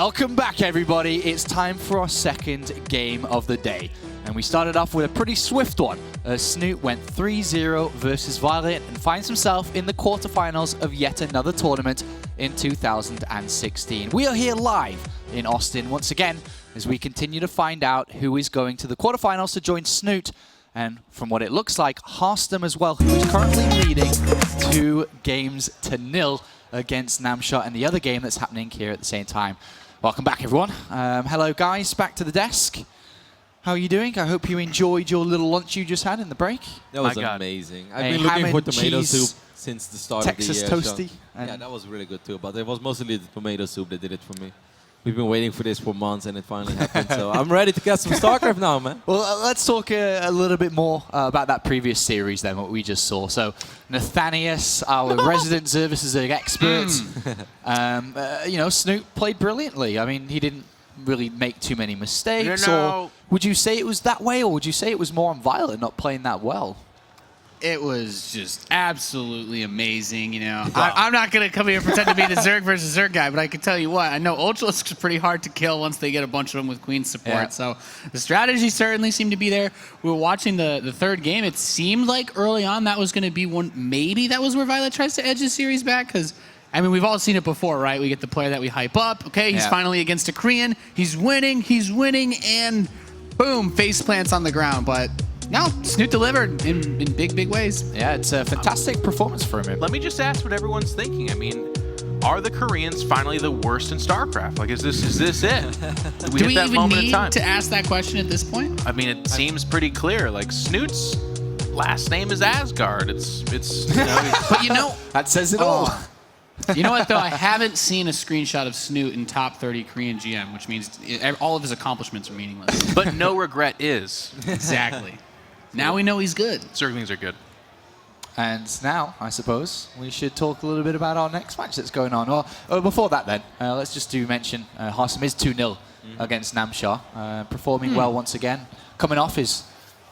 Welcome back, everybody. It's time for our second game of the day. And we started off with a pretty swift one. Snoot went 3-0 versus Violet and finds himself in the quarterfinals of yet another tournament in 2016. We are here live in Austin once again as we continue to find out who is going to the quarterfinals to join Snoot. And from what it looks like, Harstem as well, who is currently leading 2-0 against Namshot, and the other game that's happening here at the same time. Welcome back, everyone. Hello, guys. Back to the desk. How are you doing? I hope you enjoyed your little lunch you just had in the break. That was amazing. I've been looking for tomato soup since the start of the year. Texas toasty. Yeah, that was really good too, but it was mostly the tomato soup that did it for me. We've been waiting for this for months, and it finally happened. So I'm ready to get some StarCraft now, man. Well, let's talk a little bit more about that previous series then, what we just saw. So Nathanius, our resident services expert, you know, Snoot played brilliantly. I mean, he didn't really make too many mistakes. Or would you say it was that way, or would you say it was more on Violet not playing that well? It was just absolutely amazing, you know. I'm not going to come here and pretend to be the Zerg versus Zerg guy, but I can tell you what, I know Ultralisks are pretty hard to kill once they get a bunch of them with Queen support. Yeah. So the strategy certainly seemed to be there. We were watching the third game. It seemed like early on that was going to be one, maybe that was where Violet tries to edge the series back, because I mean, we've all seen it before, right? We get the player that we hype up. Okay, he's finally against a Korean. He's winning, and boom, face plants on the ground. But no, Snoot delivered in big, big ways. Yeah, it's a fantastic performance from him. Let me just ask what everyone's thinking. I mean, are the Koreans finally the worst in StarCraft? Like, is this it? Do we even need to ask that question at this point? I mean, it seems pretty clear. Like, Snoot's last name is Asgard. It's you know, but you know, that says it all. You know what, though? I haven't seen a screenshot of Snoot in top 30 Korean GM, which means all of his accomplishments are meaningless. But no regret is. Exactly. Now we know he's good. Zerglings are good. And now, I suppose, we should talk a little bit about our next match that's going on. Well, before that then, let's just mention Harstem is 2-0 against Namshot, performing well once again, coming off his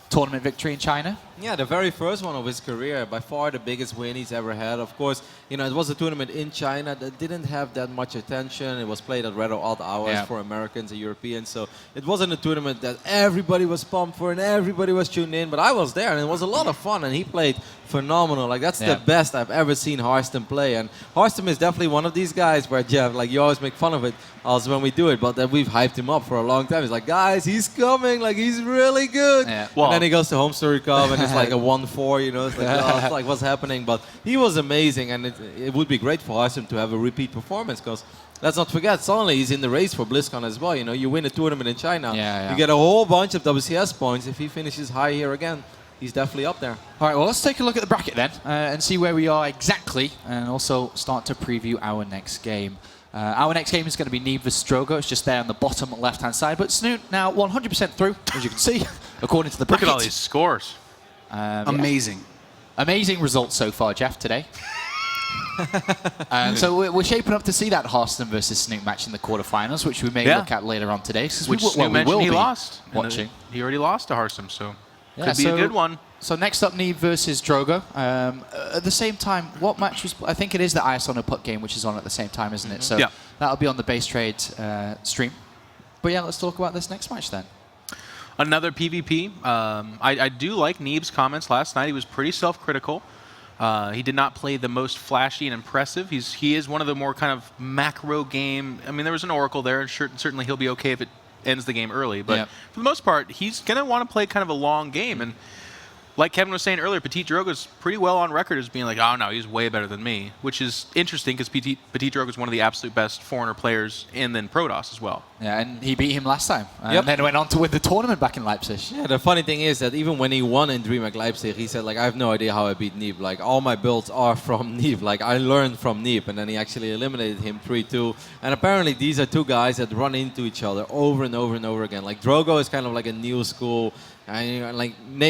tournament victory in China. Yeah, the very first one of his career, by far the biggest win he's ever had. Of course, you know, it was a tournament in China that didn't have that much attention. It was played at rather odd hours for Americans and Europeans, so it wasn't a tournament that everybody was pumped for and everybody was tuned in, but I was there and it was a lot of fun and he played phenomenal. Like, that's the best I've ever seen Harstem play, and Harstem is definitely one of these guys where, Jeff, like, you always make fun of it also when we do it, but that we've hyped him up for a long time. It's like, guys, he's coming, like, he's really good. Yeah. Well, and then he goes to Home Story Cup and it's like a 1-4, you know, it's like, oh, it's like, what's happening? But he was amazing, and it would be great for Harstem to have a repeat performance, because let's not forget, suddenly he's in the race for BlizzCon as well. You know, you win a tournament in China, you get a whole bunch of WCS points. If he finishes high here again, he's definitely up there. All right, well, let's take a look at the bracket then and see where we are exactly, and also start to preview our next game. Our next game is going to be NeeB versus DreamHack. It's just there on the bottom left-hand side. But Snoot now 100% through, as you can see, according to the bracket. Look at all these scores. Amazing. Yeah. Amazing results so far, Jeff, today. So we're shaping up to see that Harstem versus Snoot match in the quarterfinals, which we may look at later on today. Which Snoot mentioned he lost. Watching. He already lost to Harstem, so could be a good one. So next up, NeeB versus DreamHack. At the same time, what match was... I think it is the ISO Puck game, which is on at the same time, isn't it? So that'll be on the Base Trade stream. But yeah, let's talk about this next match then. Another PvP. I do like NeeB's comments last night. He was pretty self-critical. He did not play the most flashy and impressive. He is one of the more kind of macro game... I mean, there was an Oracle there, and certainly he'll be okay if it ends the game early. But for the most part, he's going to want to play kind of a long game. And like Kevin was saying earlier, PtitDrogo is pretty well on record as being like, oh no, he's way better than me, which is interesting because PtitDrogo is one of the absolute best foreigner players in then Protoss as well. Yeah, and he beat him last time. And then went on to win the tournament back in Leipzig. Yeah, the funny thing is that even when he won in DreamHack Leipzig, he said, like, I have no idea how I beat NeeB. Like, all my builds are from NeeB. Like, I learned from NeeB. And then he actually eliminated him 3-2. And apparently these are two guys that run into each other over and over and over again. Like, Drogo is kind of like a new school. And, you know,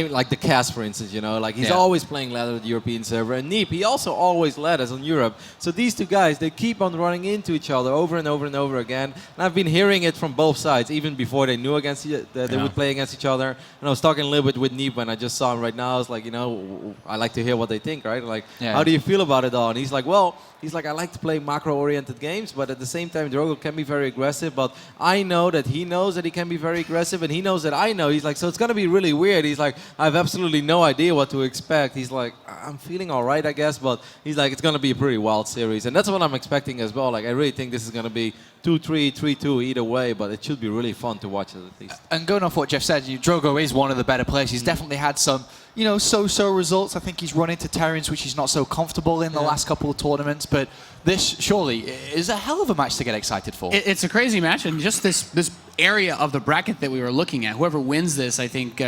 like the Cass, for instance, you know, like he's always playing ladder with the European server. And NeeB, he also always led us on Europe. So these two guys, they keep on running into each other over and over and over again. And I've been hearing hearing it from both sides, even before they knew they would play against each other. And I was talking a little bit with NeeB when I just saw him right now. I was like, you know, I like to hear what they think, right? Like, how do you feel about it all? And he's like, well, I like to play macro-oriented games, but at the same time, Drogo can be very aggressive. But I know that he knows that he can be very aggressive, and he knows that I know. He's like, so it's going to be really weird. He's like, I have absolutely no idea what to expect. He's like, I'm feeling all right, I guess, but he's like, it's going to be a pretty wild series. And that's what I'm expecting as well. Like, I really think this is going to be 2-3, 3-2 either way, but it should be really fun to watch it at least. And going off what Jeff said, Drogo is one of the better players. He's definitely had some, you know, so-so results. I think he's run into terrains which he's not so comfortable in the last couple of tournaments, but this surely is a hell of a match to get excited for. It's a crazy match, and just this area of the bracket that we were looking at, whoever wins this, I think,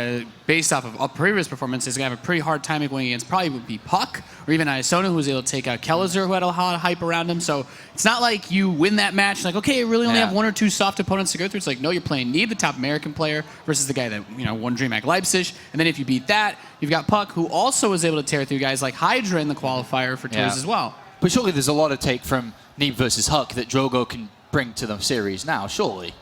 based off of previous performances, is going to have a pretty hard time going against probably would be Puck, or even Iasona, who was able to take out Kellizer, who had a lot of hype around him. So it's not like you win that match, like, okay, you really only have one or two soft opponents to go through. It's like, no, you're playing NeeB, the top American player, versus the guy that, you know, won DreamHack Leipzig. And then if you beat that, you've got Puck, who also was able to tear through guys like Hydra in the qualifier for tours as well. But surely there's a lot to take from NeeB versus Huck that Drogo can bring to the series now, surely.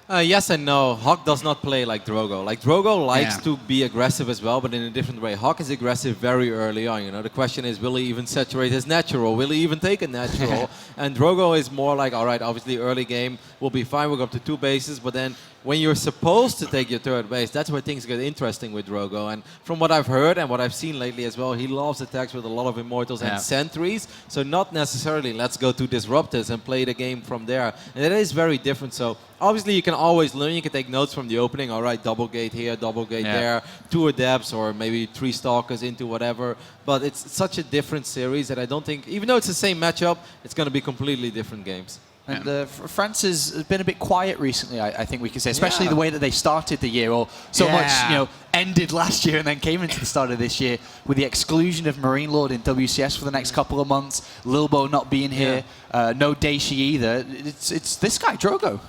Yes and no. Huck does not play like Drogo. Like, Drogo likes to be aggressive as well, but in a different way. Huck is aggressive very early on, you know. The question is, will he even saturate his natural? Will he even take a natural? And Drogo is more like, all right, obviously early game will be fine. We'll go up to 2 bases, but then when you're supposed to take your 3rd base, that's where things get interesting with Drogo. And from what I've heard and what I've seen lately as well, he loves attacks with a lot of Immortals and Sentries. So not necessarily let's go to Disruptors and play the game from there. And it is very different. So obviously you can always learn. You can take notes from the opening. All right, double gate here, double gate there, 2 Adepts or maybe 3 Stalkers into whatever. But it's such a different series that I don't think, even though it's the same matchup, it's going to be completely different games. And France has been a bit quiet recently, I think we can say, especially the way that they started the year, or so much, you know, ended last year and then came into the start of this year with the exclusion of Marine Lord in WCS for the next couple of months, Lilbo not being here, no Daishi either. It's this guy, Drogo.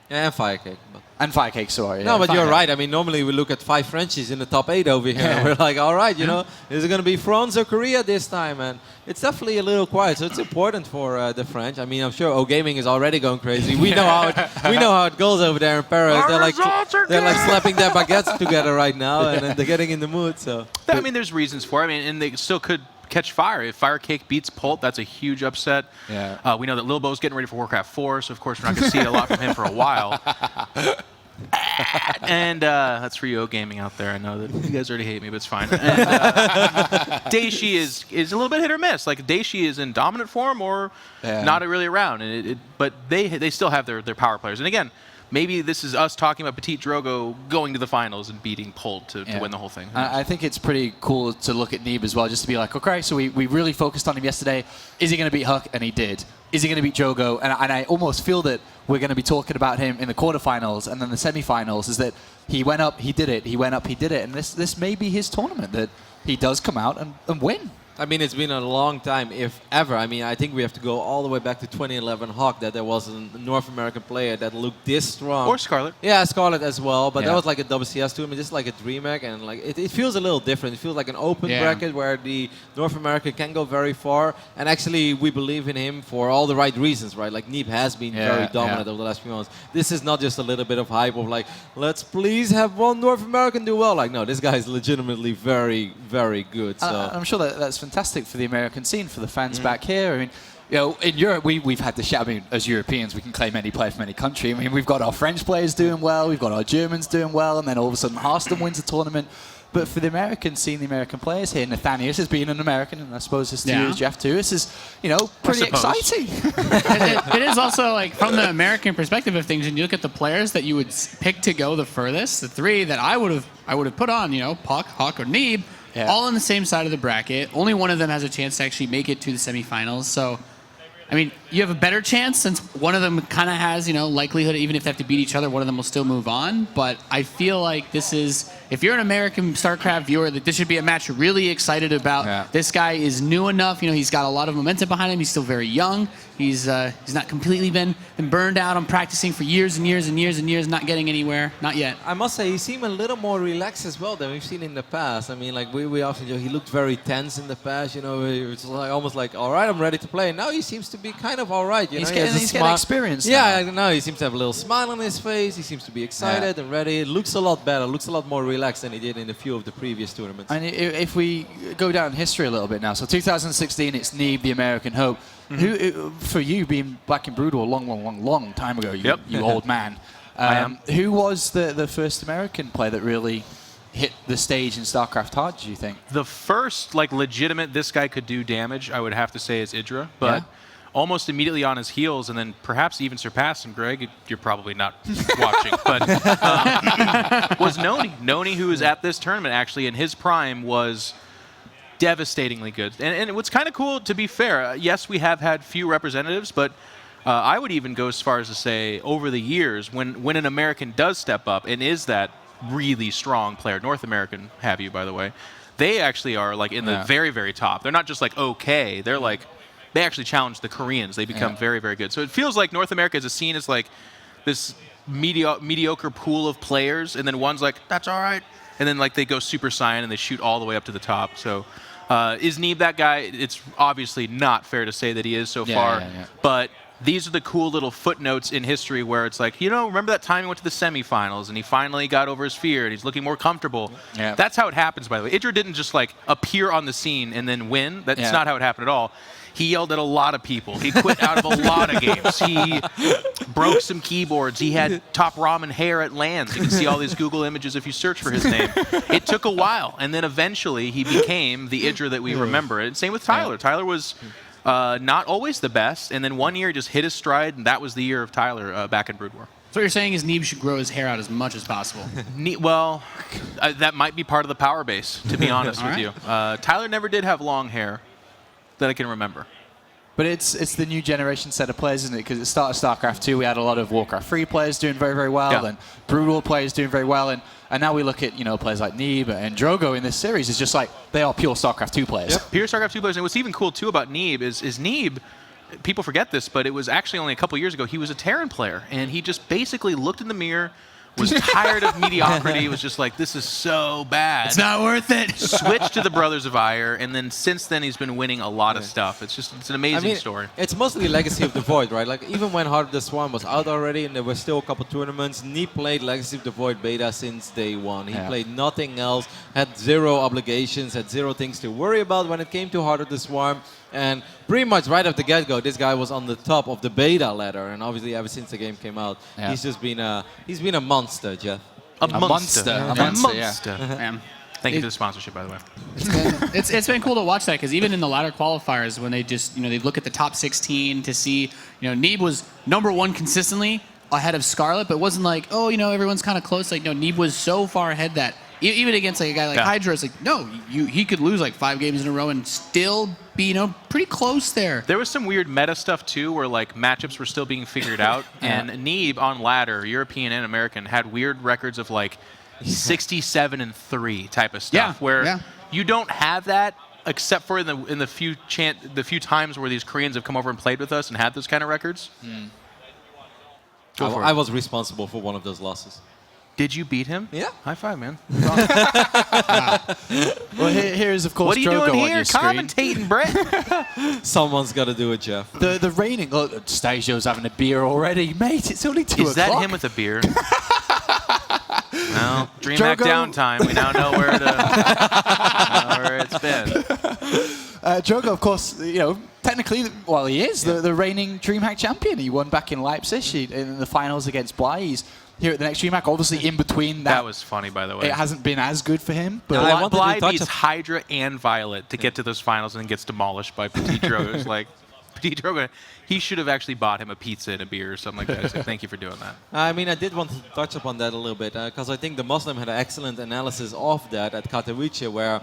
Yeah, and Firecake. And Firecake, sorry. No, but you're right. I mean, normally we look at 5 Frenchies in the top 8 over here. And we're like, all right, you know, is it going to be France or Korea this time? And it's definitely a little quiet, so it's important for the French. I mean, I'm sure O-Gaming is already going crazy. We know how it goes over there in Paris. They're like slapping their baguettes together right now, and they're getting in the mood. So I mean, there's reasons for it. I mean, and they still could catch fire. If Firecake beats Pult, that's a huge upset. Yeah. We know that Lilbo's getting ready for Warcraft 4, so of course we're not going to see a lot from him for a while. And that's for you gaming out there. I know that you guys already hate me, but it's fine. Daishi is a little bit hit or miss. Like, Daishi is in dominant form or not really around. And but they still have their power players. And again, maybe this is us talking about PtitDrogo going to the finals and beating Pult to win the whole thing. I think it's pretty cool to look at NeeB as well, just to be like, okay, so we really focused on him yesterday. Is he going to beat Huck? And he did. Is he going to beat Drogo? And I almost feel that we're going to be talking about him in the quarterfinals and then the semifinals, is that he went up, he did it, he went up, he did it. And this may be his tournament, that he does come out and win. I mean, it's been a long time, if ever. I mean, I think we have to go all the way back to 2011 Hawk, that there was a North American player that looked this strong. Or Scarlet. Yeah, Scarlet as well. But that was like a WCS tournament, just like a DreamHack. And like it feels a little different. It feels like an open bracket where the North American can go very far. And actually, we believe in him for all the right reasons, right? Like, NeeB has been very dominant over the last few months. This is not just a little bit of hype of like, let's please have one North American do well. Like, no, this guy is legitimately very, very good. So I'm sure that's fantastic for the American scene, for the fans back here. I mean, you know, in Europe, we've had the shout. I mean, as Europeans, we can claim any player from any country. I mean, we've got our French players doing well, we've got our Germans doing well, and then all of a sudden, Harston wins a tournament. But for the American scene, the American players here, Nathanius has been an American, and I suppose this too is Jeff too. This is, you know, pretty exciting. It is also, like, from the American perspective of things, and you look at the players that you would pick to go the furthest, the 3 that I would have put on, you know, Puck, Hawk, or NeeB. All on the same side of the bracket. Only one of them has a chance to actually make it to the semifinals. So, I mean, you have a better chance since one of them kind of has, you know, likelihood, even if they have to beat each other, one of them will still move on. But I feel like this is, if you're an American StarCraft viewer, that this should be a match you're really excited about. This guy is new enough. You know, he's got a lot of momentum behind him. He's still very young. He's not completely been burned out on practicing for years and years and years and years, not getting anywhere. Not yet. I must say, he seemed a little more relaxed as well than we've seen in the past. I mean, like, we often, he looked very tense in the past. You know, it was like almost like, all right, I'm ready to play. And now he seems to be kind of of all right. You know, he's getting experience Yeah, now. no, he seems to have a little smile on his face. He seems to be excited and ready. It looks a lot better, looks a lot more relaxed than he did in a few of the previous tournaments. And if we go down history a little bit now, so 2016, it's NeeB, the American Hope. Who, for you, being back in Broodal a long time ago, you old man, who was the first American player that really hit the stage in StarCraft hard, do you think? The first, like, legitimate, this guy could do damage, I would have to say, is Idra. But almost immediately on his heels, and then perhaps even surpassed him, Greg, you're probably not watching, but was Noni. Noni, who was at this tournament, actually, in his prime, was devastatingly good. And what's kind of cool, to be fair, yes, we have had few representatives, but I would even go as far as to say, over the years, when an American does step up and is that really strong player, North American have you, by the way, they actually are like in the very, very top. They're not just like okay, they're like, they actually challenge the Koreans. They become very, very good. So it feels like North America is seen as like this mediocre pool of players, and then one's like, that's all right, and then like they go Super Saiyan and they shoot all the way up to the top. So is NeeB that guy? It's obviously not fair to say that he is so far, but these are the cool little footnotes in history where it's like, you know, remember that time he went to the semifinals and he finally got over his fear and he's looking more comfortable. That's how it happens, by the way. Idra didn't just like appear on the scene and then win. That's not how it happened at all. He yelled at a lot of people. He quit out of a lot of games. He broke some keyboards. He had top ramen hair at LANs. You can see all these Google images if you search for his name. It took a while, and then eventually he became the Idra that we remember. And same with Tyler. Tyler was not always the best, and then one year he just hit his stride, and that was the year of Tyler back in Brood War. So what you're saying is NeeB should grow his hair out as much as possible. Well, that might be part of the power base, to be honest with you. Tyler never did have long hair that I can remember. But it's the new generation set of players, isn't it? Because at the start of StarCraft 2, we had a lot of Warcraft 3 players doing very, very well, and Brood War players doing very well, and now we look at, you know, players like NeeB and Drogo in this series. It's just like they are pure StarCraft 2 players. Pure StarCraft 2 players. And what's even cool, too, about NeeB is NeeB, people forget this, but it was actually only a couple years ago, he was a Terran player, and he just basically looked in the mirror, was tired of mediocrity, was just like, this is so bad. It's not worth it. Switched to the Brothers of Ire, and then since then he's been winning a lot of stuff. It's an amazing story. It's mostly Legacy of the Void, right? Like, even when Heart of the Swarm was out already and there were still a couple tournaments, NeeB played Legacy of the Void beta since day one. He played nothing else, had zero obligations, had zero things to worry about when it came to Heart of the Swarm. And pretty much right off the get-go, this guy was on the top of the beta ladder, and obviously ever since the game came out, he's just been a monster, Jeff. A monster. Yeah. Thank you for the sponsorship, by the way. It's been cool to watch that, because even in the ladder qualifiers, when they just, you know, they look at the top 16 to see, you know, NeeB was #1 consistently ahead of Scarlet, but it wasn't like, oh, you know, everyone's kind of close. Like, no, NeeB was so far ahead that even against like a guy like Hydra, it's like, no, he could lose like 5 games in a row and still be, you know, pretty close there. There was some weird meta stuff too, where like matchups were still being figured out, and NeeB on ladder, European and American, had weird records of like 67-3 type of stuff, where you don't have that except for in the few times where these Koreans have come over and played with us and had those kind of records. I was responsible for one of those losses. Did you beat him? Yeah. High five, man. Well, here is, of course, what are you Drogo doing on here? your screen. Commentating, Brett. Someone's got to do it, Jeff. The reigning... Oh, Stasio's having a beer already. Mate, it's only 2 o'clock. Is that him with a beer? Well, DreamHack downtime. We now know where it's been. Drogo, of course, you know, technically, well, he is the reigning DreamHack champion. He won back in Leipzig in the finals against Bly's. Here at the next DreamHack, obviously in between that. That was funny, by the way. It hasn't been as good for him. But Bly beats Hydra and Violet to get to those finals and then gets demolished by PtitDrogo. It's like, PtitDrogo, he should have actually bought him a pizza and a beer or something like that. So thank you for doing that. I mean, I did want to touch upon that a little bit, because I think the Muslim had an excellent analysis of that at Katowice, where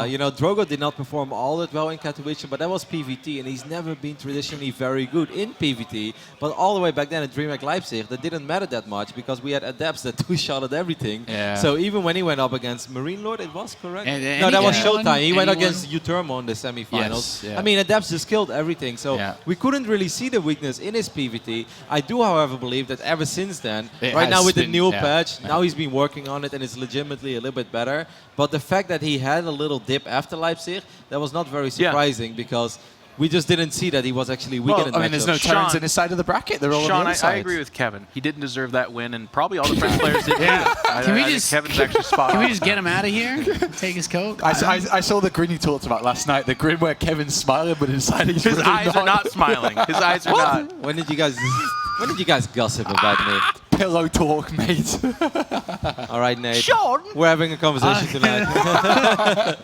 you know, Drogo did not perform all that well in Katowice, but that was PvT, and he's never been traditionally very good in PvT. But all the way back then at DreamHack Leipzig, that didn't matter that much because we had adepts that two-shot at everything. So even when he went up against Marine Lord, it was correct. No, that was Showtime. He went against Utermo in the semifinals. I mean, adepts just killed everything. So we couldn't really see the weakness in his PvT. I do, however, believe that ever since then, right now with the new patch, now he's been working on it and it's legitimately a little bit better. But the fact that he had a little dip after Leipzig, that was not very surprising because We just didn't see that he was actually weak in the I mean, there's no turns in his side of the bracket. They're all Sean, on the other side. I agree with Kevin. He didn't deserve that win, and probably all the French players did. Yeah. Can we just? Kevin's actually spot on. Can we just get him out of here? Take his coat. I saw the grin you talked about last night. The grin where Kevin's smiling, but inside he's His really eyes are not smiling. His eyes are not. When did you guys gossip about me? Pillow talk, mate. All right, Nate. Sean! We're having a conversation tonight. I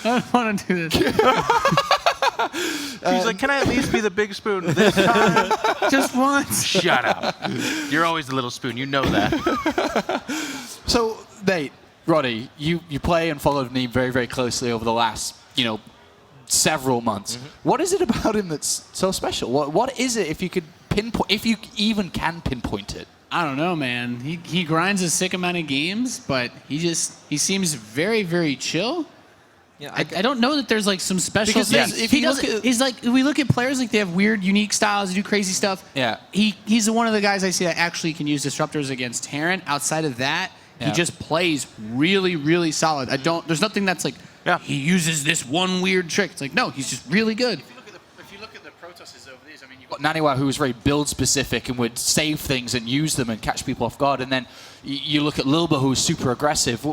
don't want to do this. He's like, can I at least be the big spoon this time? Just once. Shut up. You're always the little spoon. You know that. So, Nate, Roddy, you play and followed NeeB very, very closely over the last, several months. What is it about him that's so special? What is it, if you could pinpoint, if you even can pinpoint it? I don't know, man. He grinds a sick amount of games, but he seems very, very chill. Yeah, I don't know that there's like some special Because things. if you look at- he's like, if we look at players, like they have weird, unique styles, they do crazy stuff. Yeah. He's one of the guys I see that actually can use disruptors against Terran. Outside of that, he just plays really, really solid. There's nothing that's like, he uses this one weird trick. It's like, no, he's just really good. If you look at the Protosses over these, I mean, Got Naniwa, who was very build specific and would save things and use them and catch people off guard. And then you look at Lilba, who's super aggressive.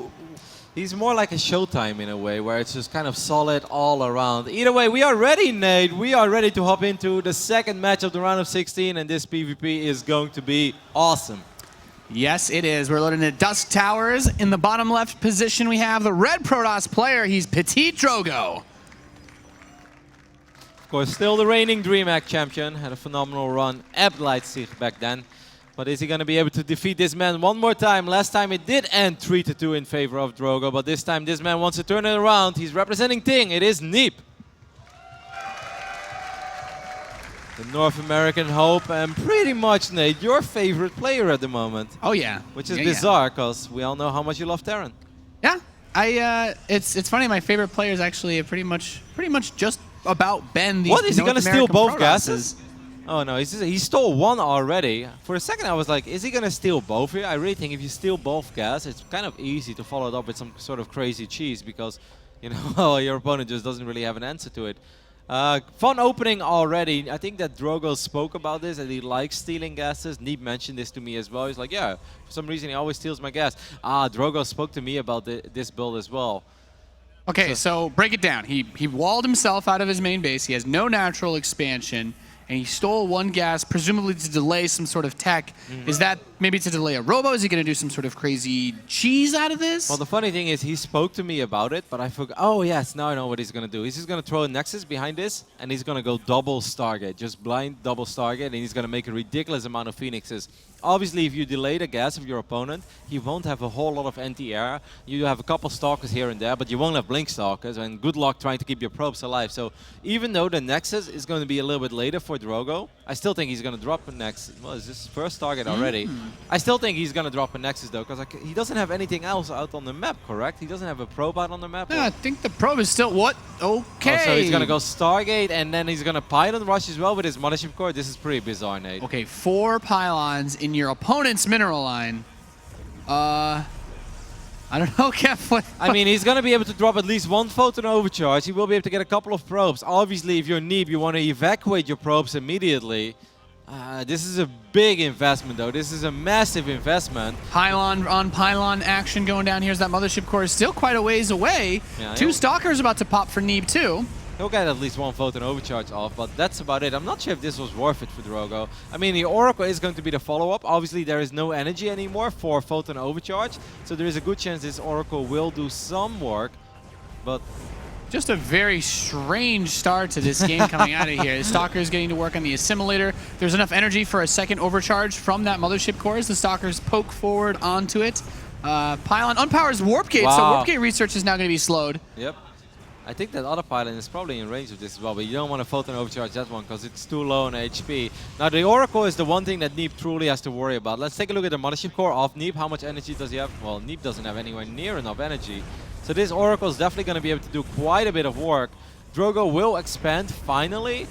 He's more like a Showtime in a way, where it's just kind of solid all around. Either way, we are ready, Nate. We are ready to hop into the second match of the round of 16, and this PvP is going to be awesome. Yes, it is. We're loading the Dusk Towers. In the bottom left position, we have the red Protoss player. He's PtitDrogo. Of course, still the reigning DreamHack champion. Had a phenomenal run at Leipzig back then. But is he going to be able to defeat this man one more time? Last time it did end 3-2 in favor of Drogo, but this time this man wants to turn it around. He's representing Ting. It is NeeB. The North American hope, and pretty much, Nate, your favorite player at the moment. Oh, yeah. Which is bizarre, because we all know how much you love Terran. Yeah. It's funny, my favorite player is actually pretty much just about Ben. These What, is he going to steal both Protosses. gases? Oh no, he stole one already. For a second I was like, is he going to steal both here? I really think if you steal both gas, it's kind of easy to follow it up with some sort of crazy cheese, because your opponent just doesn't really have an answer to it. Fun opening already. I think that Drogo spoke about this, that he likes stealing gases. NeeB mentioned this to me as well. He's like, yeah, for some reason he always steals my gas. Drogo spoke to me about this build as well. Okay, so break it down. He walled himself out of his main base. He has no natural expansion. And he stole one gas, presumably to delay some sort of tech. Is that maybe to delay a robo? Is he going to do some sort of crazy cheese out of this? Well, the funny thing is, he spoke to me about it, but I forgot. Oh, yes, now I know what he's going to do. He's just going to throw a Nexus behind this, and he's going to go double Stargate, just blind double Stargate, and he's going to make a ridiculous amount of Phoenixes. Obviously, if you delay the gas of your opponent, he won't have a whole lot of anti-air. You have a couple Stalkers here and there, but you won't have Blink Stalkers, and good luck trying to keep your probes alive. So even though the Nexus is going to be a little bit later for Drogo, I still think he's going to drop a Nexus. Well, is this first target already? I still think he's going to drop a Nexus, though, because he doesn't have anything else out on the map, correct? He doesn't have a probe out on the map? No, I think the probe is still... What? Okay. Oh, so he's going to go Stargate, and then he's going to Pylon Rush as well with his Mothership Core. This is pretty bizarre, Nate. Okay, 4 pylons in your opponent's mineral line. I don't know, Kev. I mean, he's going to be able to drop at least one photon overcharge. He will be able to get a couple of probes. Obviously, if you're NeeB, you want to evacuate your probes immediately. This is a big investment, though. This is a massive investment. Pylon on pylon action going down here as that Mothership Core is still quite a ways away. Yeah, 2 Stalkers about to pop for NeeB, too. He'll get at least one photon overcharge off, but that's about it. I'm not sure if this was worth it for Drogo. I mean, the Oracle is going to be the follow-up. Obviously, there is no energy anymore for photon overcharge, so there is a good chance this Oracle will do some work, but... Just a very strange start to this game coming out of here. The Stalker is getting to work on the Assimilator. There's enough energy for a second overcharge from that Mothership Core as the Stalkers poke forward onto it. Pylon unpowers Warp Gate, so Warp Gate research is now going to be slowed. Yep. I think that other pylon is probably in range of this as well, but you don't want to photon overcharge that one because it's too low on HP. Now, the Oracle is the one thing that NeeB truly has to worry about. Let's take a look at the Mothership Core of NeeB. How much energy does he have? Well, NeeB doesn't have anywhere near enough energy. So this Oracle is definitely going to be able to do quite a bit of work. Drogo will expand finally.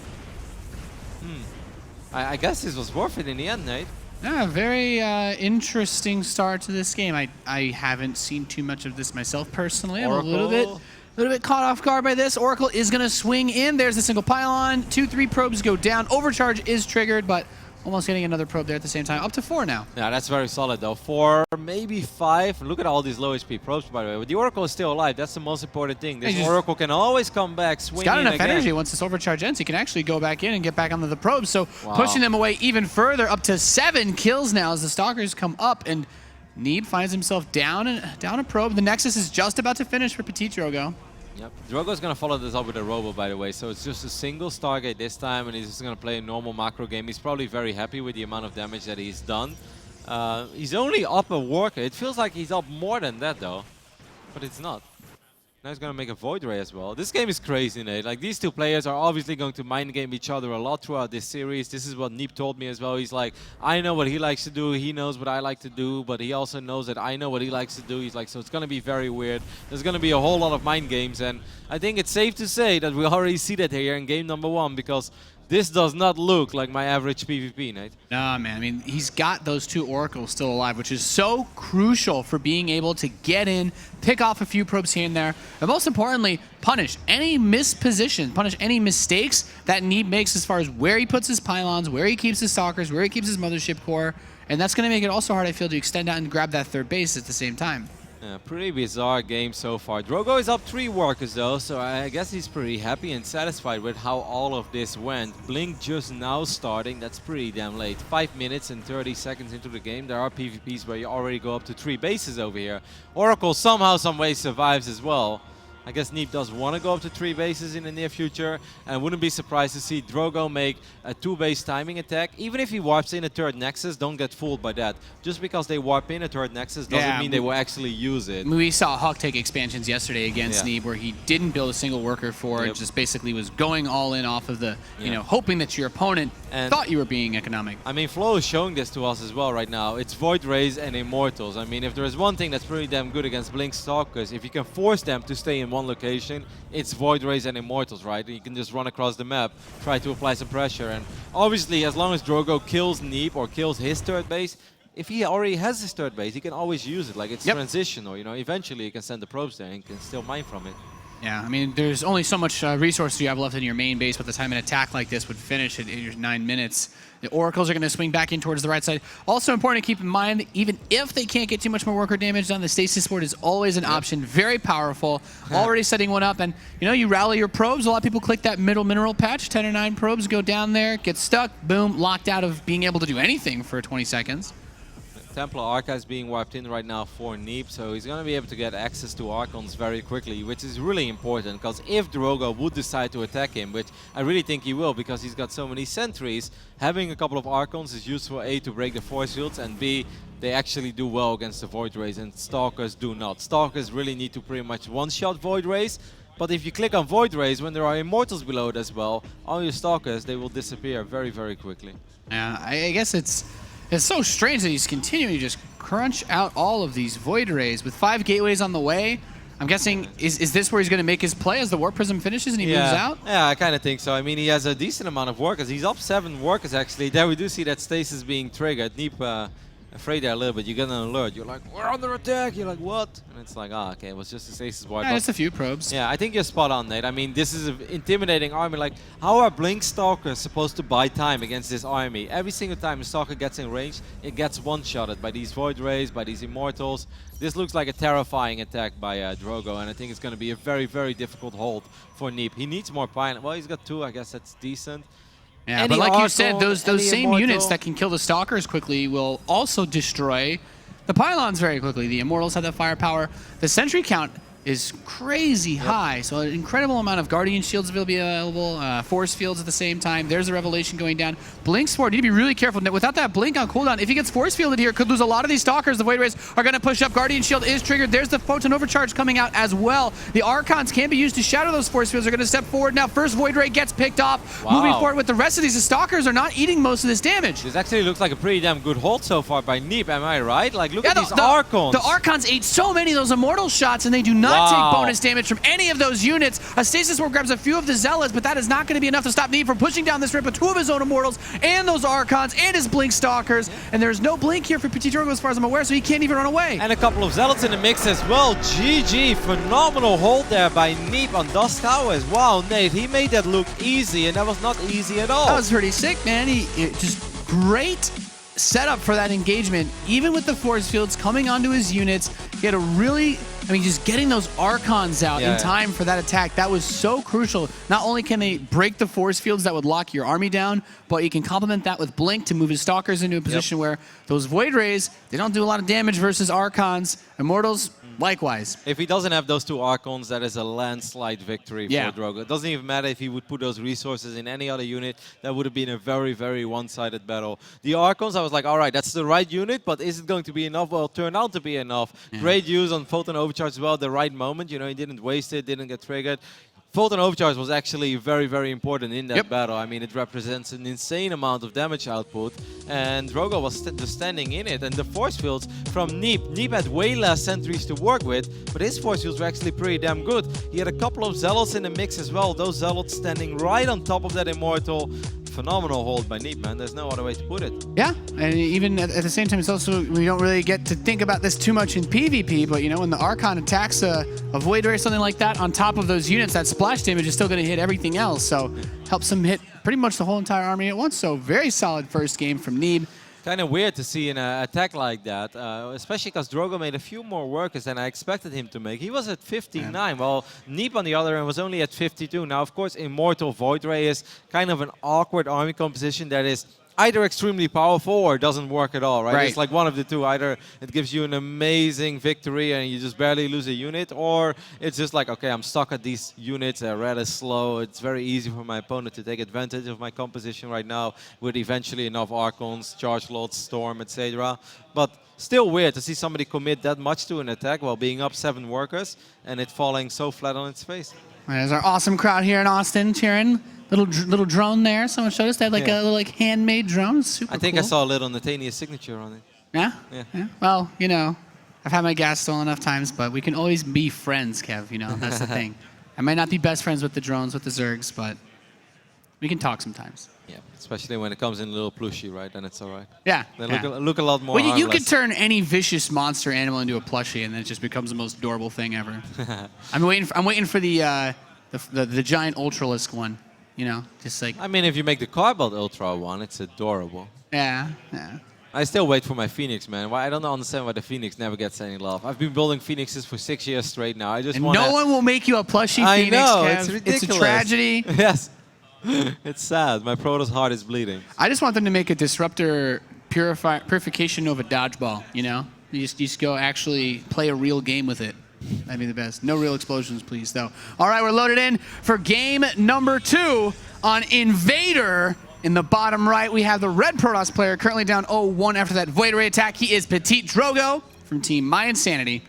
I guess this was worth it in the end, Nate. Yeah, very interesting start to this game. I haven't seen too much of this myself personally. I'm a little bit A little bit caught off guard by this. Oracle is going to swing in. There's the single pylon. 2-3 probes go down. Overcharge is triggered, but almost getting another probe there at the same time. Up to 4 now. Yeah, that's very solid though. 4, maybe 5. Look at all these low HP probes, by the way. But the Oracle is still alive. That's the most important thing. This Oracle can always come back, swing in again. He's got enough energy once this overcharge ends. He can actually go back in and get back onto the probes. So pushing them away even further, up to 7 kills now as the Stalkers come up. And NeeB finds himself down a probe. The Nexus is just about to finish for PtitDrogo. Yep. Drogo's going to follow this up with a Robo, by the way, so it's just a single Stargate this time, and he's just going to play a normal macro game. He's probably very happy with the amount of damage that he's done. He's only up a Worker. It feels like he's up more than that, though, but it's not. Now he's going to make a Void Ray as well. This game is crazy, Nate. Like, these two players are obviously going to mind game each other a lot throughout this series. This is what NeeB told me as well. He's like, I know what he likes to do. He knows what I like to do, but he also knows that I know what he likes to do. He's like, so it's going to be very weird. There's going to be a whole lot of mind games, and I think it's safe to say that we already see that here in game number 1, because this does not look like my average PvP, Nate. Nah, man. I mean, he's got those 2 Oracles still alive, which is so crucial for being able to get in, pick off a few probes here and there, and most importantly, punish any misposition, punish any mistakes that NeeB makes as far as where he puts his pylons, where he keeps his Stalkers, where he keeps his Mothership Core, and that's going to make it also hard, I feel, to extend out and grab that 3rd base at the same time. Yeah, pretty bizarre game so far. Drogo is up 3 Workers though, so I guess he's pretty happy and satisfied with how all of this went. Blink just now starting, that's pretty damn late. 5 minutes and 30 seconds into the game. There are PvPs where you already go up to 3 bases over here. Oracle somehow, some way survives as well. I guess NeeB does want to go up to 3 bases in the near future, and wouldn't be surprised to see Drogo make a 2-base timing attack. Even if he warps in a 3rd Nexus, don't get fooled by that. Just because they warp in a 3rd Nexus doesn't mean they will actually use it. We saw Hawk take expansions yesterday against NeeB, where he didn't build a single worker for it, just basically was going all in off of the, you know, hoping that your opponent thought you were being economic. I mean, Flow is showing this to us as well right now. It's Void Rays and Immortals. I mean, if there is one thing that's pretty damn good against Blink Stalkers, if you can force them to stay in one location, it's Void Rays and Immortals, right? You can just run across the map, try to apply some pressure, and obviously as long as Drogo kills NeeB or kills his 3rd base, if he already has his 3rd base, he can always use it. Like, it's transitional, you know. Eventually, you can send the probes there and can still mine from it. Yeah, I mean, there's only so much resource you have left in your main base by the time an attack like this would finish in your 9 minutes. The Oracles are going to swing back in towards the right side. Also important to keep in mind that even if they can't get too much more worker damage done, the Stasis Board is always an option. Very powerful. Already setting one up, and you know, you rally your probes. A lot of people click that middle mineral patch. 10 or 9 probes go down there, get stuck, boom, locked out of being able to do anything for 20 seconds. Templar Arca is being wiped in right now for NeeB, so he's going to be able to get access to Archons very quickly, which is really important, because if Drogo would decide to attack him, which I really think he will because he's got so many sentries, having a couple of Archons is useful, A, to break the force fields, and B, they actually do well against the Void Rays, and Stalkers do not. Stalkers really need to pretty much one-shot Void Rays, but if you click on Void Rays, when there are Immortals below it as well, all your Stalkers, they will disappear very, very quickly. Yeah, I guess it's so strange that he's continuing to just crunch out all of these Void Rays with 5 gateways on the way. I'm guessing, is this where he's going to make his play as the Warp Prism finishes and he moves out? Yeah, I kind of think so. I mean, he has a decent amount of workers. He's up 7 workers, actually. There we do see that Stasis being triggered. NeeB afraid there a little bit. You get an alert. You're like, we're under attack. You're like, what? And it's like, ah, okay, it was just a Stasis Board. Yeah, just a few probes. Yeah, I think you're spot on, Nate. I mean, this is an intimidating army. Like, how are Blink Stalkers supposed to buy time against this army? Every single time a Stalker gets in range, it gets one-shotted by these Void Rays, by these Immortals. This looks like a terrifying attack by Drogo, and I think it's going to be a very, very difficult hold for NeeB. He needs more pylon. Well, he's got 2. I guess that's decent. Yeah, but like you said, those same units that can kill the Stalkers quickly will also destroy the pylons very quickly. The Immortals have that firepower. The sentry count is crazy high, so an incredible amount of Guardian Shields will be available, Force Fields at the same time. There's a Revelation going down. Blink's forward, need to be really careful. Without that Blink on cooldown, if he gets Force Fielded here, could lose a lot of these Stalkers. The Void Rays are going to push up. Guardian Shield is triggered. There's the Photon Overcharge coming out as well. The Archons can be used to shadow those Force Fields. They're going to step forward now. First Void Ray gets picked off. Wow. Moving forward with the rest of these, the Stalkers are not eating most of this damage. This actually looks like a pretty damn good hold so far by NeeB, am I right? Like, look at these Archons. The Archons ate so many of those Immortal shots, and they do not not take bonus damage from any of those units. A Stasis Ward grabs a few of the Zealots, but that is not going to be enough to stop NeeB from pushing down this rip with 2 of his own Immortals and those Archons and his Blink Stalkers. And there's no Blink here for PtitDrogo as far as I'm aware, so he can't even run away. And a couple of Zealots in the mix as well. GG, phenomenal hold there by NeeB on Dust Towers. Wow, Nate, he made that look easy, and that was not easy at all. That was pretty sick, man. Just great setup for that engagement. Even with the force fields coming onto his units, he had a really, just getting those Archons out in time for that attack, that was so crucial. Not only can they break the force fields that would lock your army down, but you can complement that with Blink to move his Stalkers into a position where those Void Rays, they don't do a lot of damage versus Archons. Immortals, likewise. If he doesn't have those 2 Archons, that is a landslide victory for Drogo. It doesn't even matter if he would put those resources in any other unit. That would have been a very, very one-sided battle. The Archons, I was like, all right, that's the right unit, but is it going to be enough? Well, it turned out to be enough. Great use on Photon Overcharge as well at the right moment. You know, he didn't waste it, didn't get triggered. Photon Overcharge was actually very, very important in that battle. I mean, it represents an insane amount of damage output, and Drogo was just standing in it. And the force fields from NeeB. NeeB had way less sentries to work with, but his force fields were actually pretty damn good. He had a couple of Zealots in the mix as well. Those Zealots standing right on top of that Immortal. Phenomenal hold by NeeB, man. There's no other way to put it. Yeah, and even at the same time, it's also, we don't really get to think about this too much in PvP, but when the Archon attacks a Void Ray or something like that on top of those units, that splash damage is still going to hit everything else, so helps him hit pretty much the whole entire army at once. So very solid first game from NeeB. Kind of weird to see an attack like that, especially because Drogo made a few more workers than I expected him to make. He was at 59, while NeeB on the other end was only at 52. Now, of course, Immortal Void Ray is kind of an awkward army composition that is either extremely powerful or doesn't work at all, right? It's like one of the two. Either it gives you an amazing victory and you just barely lose a unit, or it's just like, okay, I'm stuck at these units, they're rather slow. It's very easy for my opponent to take advantage of my composition right now with eventually enough Archons, Charge Lords, Storm, etc. But still weird to see somebody commit that much to an attack while being up 7 workers and it falling so flat on its face. There's our awesome crowd here in Austin cheering. Little drone there. Someone showed us. They had like a little handmade drone. Super I think cool. I saw a little Nathaniel signature on it. Yeah? Yeah. Well, I've had my gas stolen enough times, but we can always be friends, Kev. That's the thing. I might not be best friends with the drones, with the Zergs, but we can talk sometimes. Yeah, especially when it comes in a little plushie, right? Then it's all right. Yeah. They look a lot more Well, you could turn any vicious monster animal into a plushie, and then it just becomes the most adorable thing ever. I'm waiting for the giant Ultralisk one. Just like... I mean, if you make the Carbalt Ultra one, it's adorable. Yeah. I still wait for my Phoenix, man. I don't understand why the Phoenix never gets any love. I've been building Phoenixes for 6 years straight now. No one will make you a plushie Phoenix, know, Kev. it's ridiculous. It's a tragedy. Yes. It's sad. My Protoss heart is bleeding. I just want them to make a Disruptor Purification Nova dodgeball, You just go actually play a real game with it. That'd be the best. No real explosions, please, though. All right, we're loaded in for game number 2 on Invader. In the bottom right, we have the red Protoss player currently down 0-1 after that Void Ray attack. He is PtitDrogo from Team My Insanity.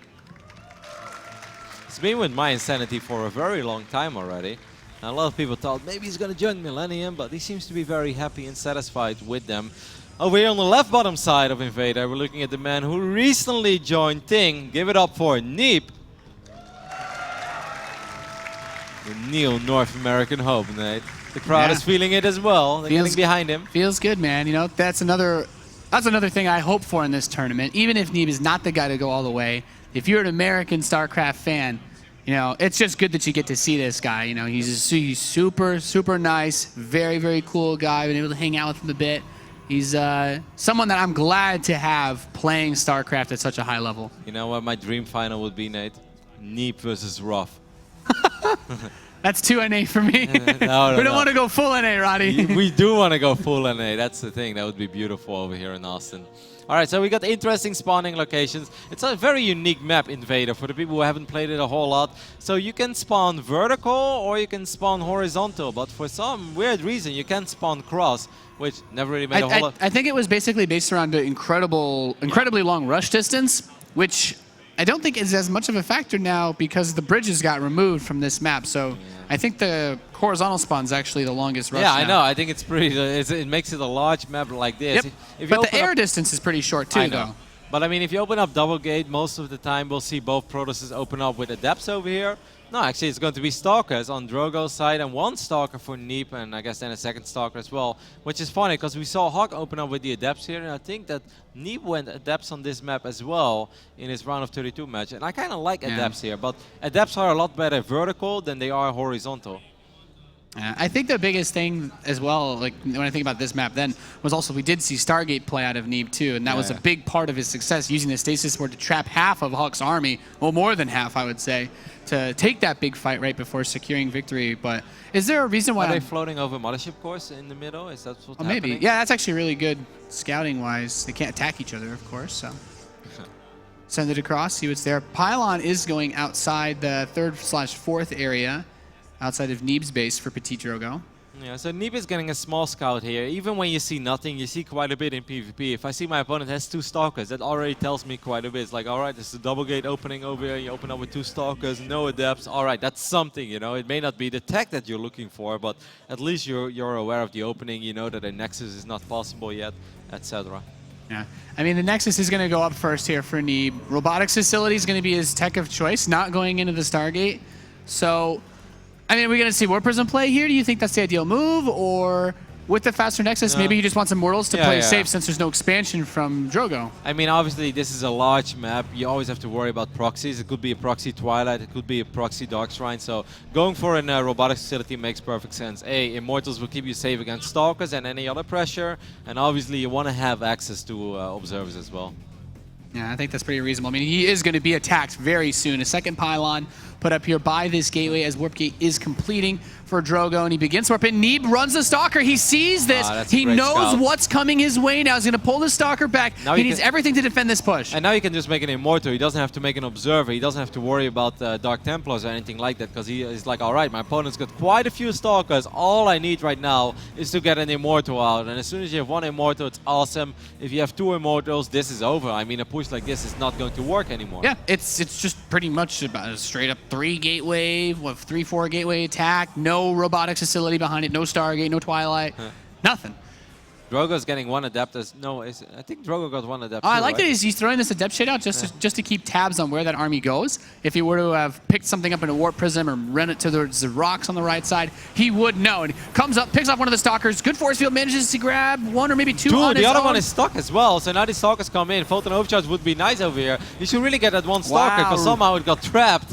He's been with My Insanity for a very long time already. And a lot of people thought maybe he's going to join Millennium, but he seems to be very happy and satisfied with them. Over here on the left bottom side of Invader, we're looking at the man who recently joined Ting. Give it up for NeeB. The Neil North American hope, Nate. The crowd is feeling it as well. They're getting behind him. Feels good, man. That's another thing I hope for in this tournament. Even if NeeB is not the guy to go all the way, if you're an American StarCraft fan, it's just good that you get to see this guy. He's super, super nice, very, very cool guy. Been able to hang out with him a bit. He's someone that I'm glad to have playing StarCraft at such a high level. You know what my dream final would be, Nate? NeeB versus Ruff. That's 2 NA for me. No, we don't want to go full NA, Roddy. We do want to go full NA. That's the thing. That would be beautiful over here in Austin. All right, so we got interesting spawning locations. It's a very unique map, Invader, for the people who haven't played it a whole lot. So you can spawn vertical or you can spawn horizontal, but for some weird reason you can't spawn cross, which never really made a whole lot. I think it was basically based around the incredibly long rush distance, which I don't think is as much of a factor now because the bridges got removed from this map. So I think the horizontal spawn is actually the longest rush. Yeah, now. I know. I think it makes it a large map like this. Yep. But the air distance is pretty short too, though. But I mean, if you open up double gate, most of the time we'll see both Protosses open up with Adepts over here. No, actually it's going to be Stalkers on Drogo's side and one Stalker for NeeB, and I guess then a second Stalker as well. Which is funny because we saw Hawk open up with the Adepts here, and I think that NeeB went Adepts on this map as well in his round of 32 match. And I kind of like Adepts here, but Adepts are a lot better vertical than they are horizontal. I think the biggest thing as well, like when I think about this map then, was also we did see Stargate play out of NeeB too, and that was a big part of his success, using the stasis support to trap half of Hawk's army, well more than half I would say, to take that big fight right before securing victory. But is there a reason why... Are they floating over Mothership course in the middle? Is that what's happening? Maybe. Yeah, that's actually really good scouting-wise. They can't attack each other, of course, so... Send it across, see what's there. Pylon is going outside the 3rd/4th area, outside of NeeB's base for PtitDrogo. Yeah, so NeeB is getting a small scout here. Even when you see nothing, you see quite a bit in PvP. If I see my opponent has 2 Stalkers, that already tells me quite a bit. It's like, alright, this is a double gate opening over here. You open up with 2 Stalkers, no Adepts. Alright, that's something, you know. It may not be the tech that you're looking for, but at least you're aware of the opening. You know that a Nexus is not possible yet, etc. Yeah, I mean, the Nexus is going to go up first here for NeeB. Robotics Facility is going to be his tech of choice, not going into the Stargate. So... I mean, are we going to see War Prism play here? Do you think that's the ideal move? Or with the faster Nexus, maybe he just wants Immortals to play safe since there's no expansion from Drogo? I mean, obviously, this is a large map. You always have to worry about proxies. It could be a proxy Twilight. It could be a proxy Dark Shrine. So going for a Robotics Facility makes perfect sense. Immortals will keep you safe against Stalkers and any other pressure. And obviously, you want to have access to Observers as well. Yeah, I think that's pretty reasonable. I mean, he is going to be attacked very soon. A second pylon put up here by this gateway as Warp Gate is completing for Drogo, and he begins to warp in. NeeB runs the Stalker. He sees this. He knows what's coming his way now. He's going to pull the Stalker back. Now he needs everything to defend this push. And now he can just make an Immortal. He doesn't have to make an Observer. He doesn't have to worry about Dark Templars or anything like that, because he is like, all right, my opponent's got quite a few Stalkers. All I need right now is to get an Immortal out. And as soon as you have one Immortal, it's awesome. If you have 2 Immortals, this is over. I mean, a push like this is not going to work anymore. Yeah, it's just pretty much about a straight up 3 gateway, 3-4 gateway attack, no robotics facility behind it, no Stargate, no Twilight, nothing. Drogo's getting 1 Adept. No, I think Drogo got 1 Adept. I like that he's throwing this Adept shade out just to keep tabs on where that army goes. If he were to have picked something up in a Warp Prism or run it to the rocks on the right side, he would know. And he comes up, picks off one of the Stalkers. Good force field, manages to grab 1 or maybe 2 on his the other own. one is stuck as well, so now the Stalkers come in. Photon Overcharge would be nice over here. You should really get that 1 Stalker, because somehow it got trapped.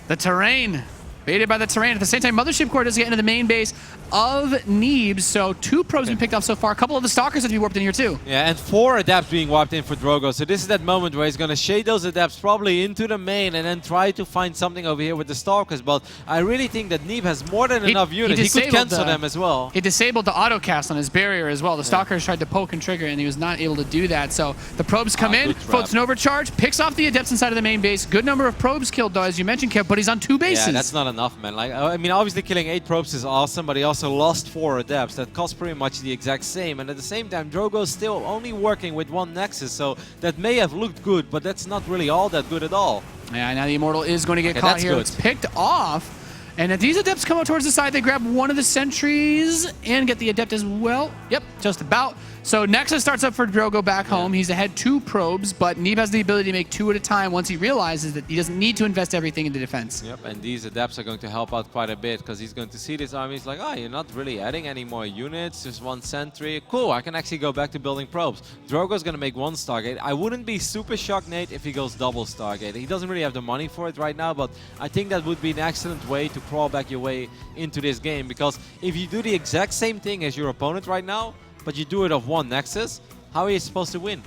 The terrain. Baited by the terrain. At the same time, Mothership Core does get into the main base of NeeB, so 2 probes been picked up so far. A couple of the Stalkers have to be warped in here too. Yeah, and 4 Adepts being warped in for Drogo. So this is that moment where he's going to shade those Adepts probably into the main and then try to find something over here with the Stalkers. But I really think that NeeB has more than enough units. He could cancel them as well. He disabled the autocast on his barrier as well. The Stalkers tried to poke and trigger, and he was not able to do that. So the probes come in, Photon Overcharge, picks off the Adepts inside of the main base. Good number of probes killed, though, as you mentioned, Kev, but he's on 2 bases. Yeah, that's not enough, man. Like, I mean, obviously killing 8 probes is awesome, but he also lost 4 Adepts. That cost pretty much the exact same. And at the same time, Drogo's still only working with 1 Nexus, so that may have looked good, but that's not really all that good at all. Yeah, now the Immortal is going to get caught here. It's picked off. And if these Adepts come out towards the side, they grab 1 of the sentries and get the Adept as well. Yep, just about. So Nexus starts up for Drogo back home. He's ahead 2 probes, but NeeB has the ability to make 2 at a time once he realizes that he doesn't need to invest everything into defense. Yep, and these Adepts are going to help out quite a bit, because he's going to see this army. He's like, oh, you're not really adding any more units, just 1 sentry. Cool, I can actually go back to building probes. Drogo's going to make 1 Stargate. I wouldn't be super shocked, Nate, if he goes double Stargate. He doesn't really have the money for it right now, but I think that would be an excellent way to crawl back your way into this game, because if you do the exact same thing as your opponent right now, but you do it of 1 Nexus, how are you supposed to win?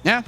Yeah,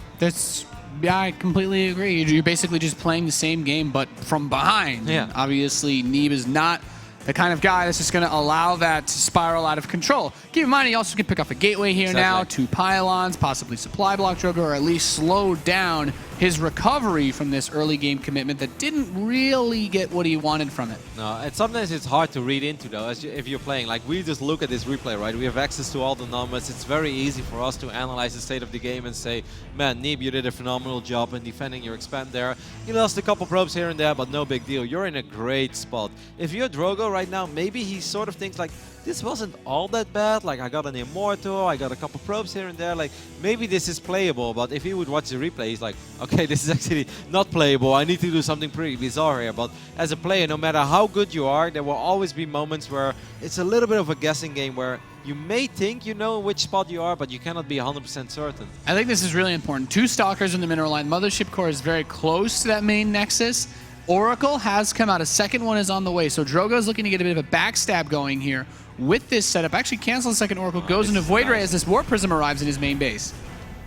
I completely agree. You're basically just playing the same game, but from behind. Yeah. And obviously, NeeB is not the kind of guy that's just going to allow that to spiral out of control. Keep in mind, he also can pick off a gateway here now, 2 pylons, possibly supply block Drogo, or at least slow down his recovery from this early game commitment that didn't really get what he wanted from it. No, and sometimes it's hard to read into, though, if you're playing. Like, we just look at this replay, right? We have access to all the numbers. It's very easy for us to analyze the state of the game and say, man, NeeB, you did a phenomenal job in defending your expand there. You lost a couple probes here and there, but no big deal. You're in a great spot. If you're Drogo right now, maybe he sort of thinks like, this wasn't all that bad. Like, I got an Immortal, I got a couple probes here and there. Like, maybe this is playable, but if he would watch the replay, he's like, okay, this is actually not playable. I need to do something pretty bizarre here. But as a player, no matter how good you are, there will always be moments where it's a little bit of a guessing game where you may think you know which spot you are, but you cannot be 100% certain. I think this is really important. 2 Stalkers in the mineral line. Mothership Core is very close to that main Nexus. Oracle has come out. A second one is on the way. So Drogo is looking to get a bit of a backstab going here with this setup. Actually cancels the second Oracle, goes into Void Ray as this Warp Prism arrives in his main base.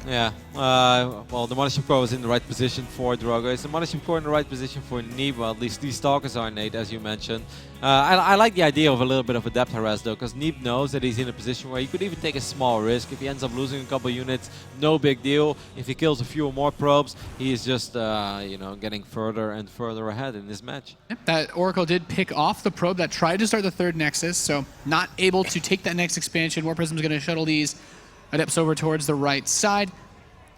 Yeah, well, the Mothership Core was in the right position for Drogo. Is the Mothership Core in the right position for NeeB? Well, at least these Stalkers are, Nate, as you mentioned. I like the idea of a little bit of a depth harass, though, because NeeB knows that he's in a position where he could even take a small risk. If he ends up losing a couple units, no big deal. If he kills a few more probes, he is just, you know, getting further and further ahead in this match. Yep, that Oracle did pick off the probe that tried to start the 3rd Nexus, so not able to take that next expansion. Warp Prism is going to shuttle these Adepts over towards the right side.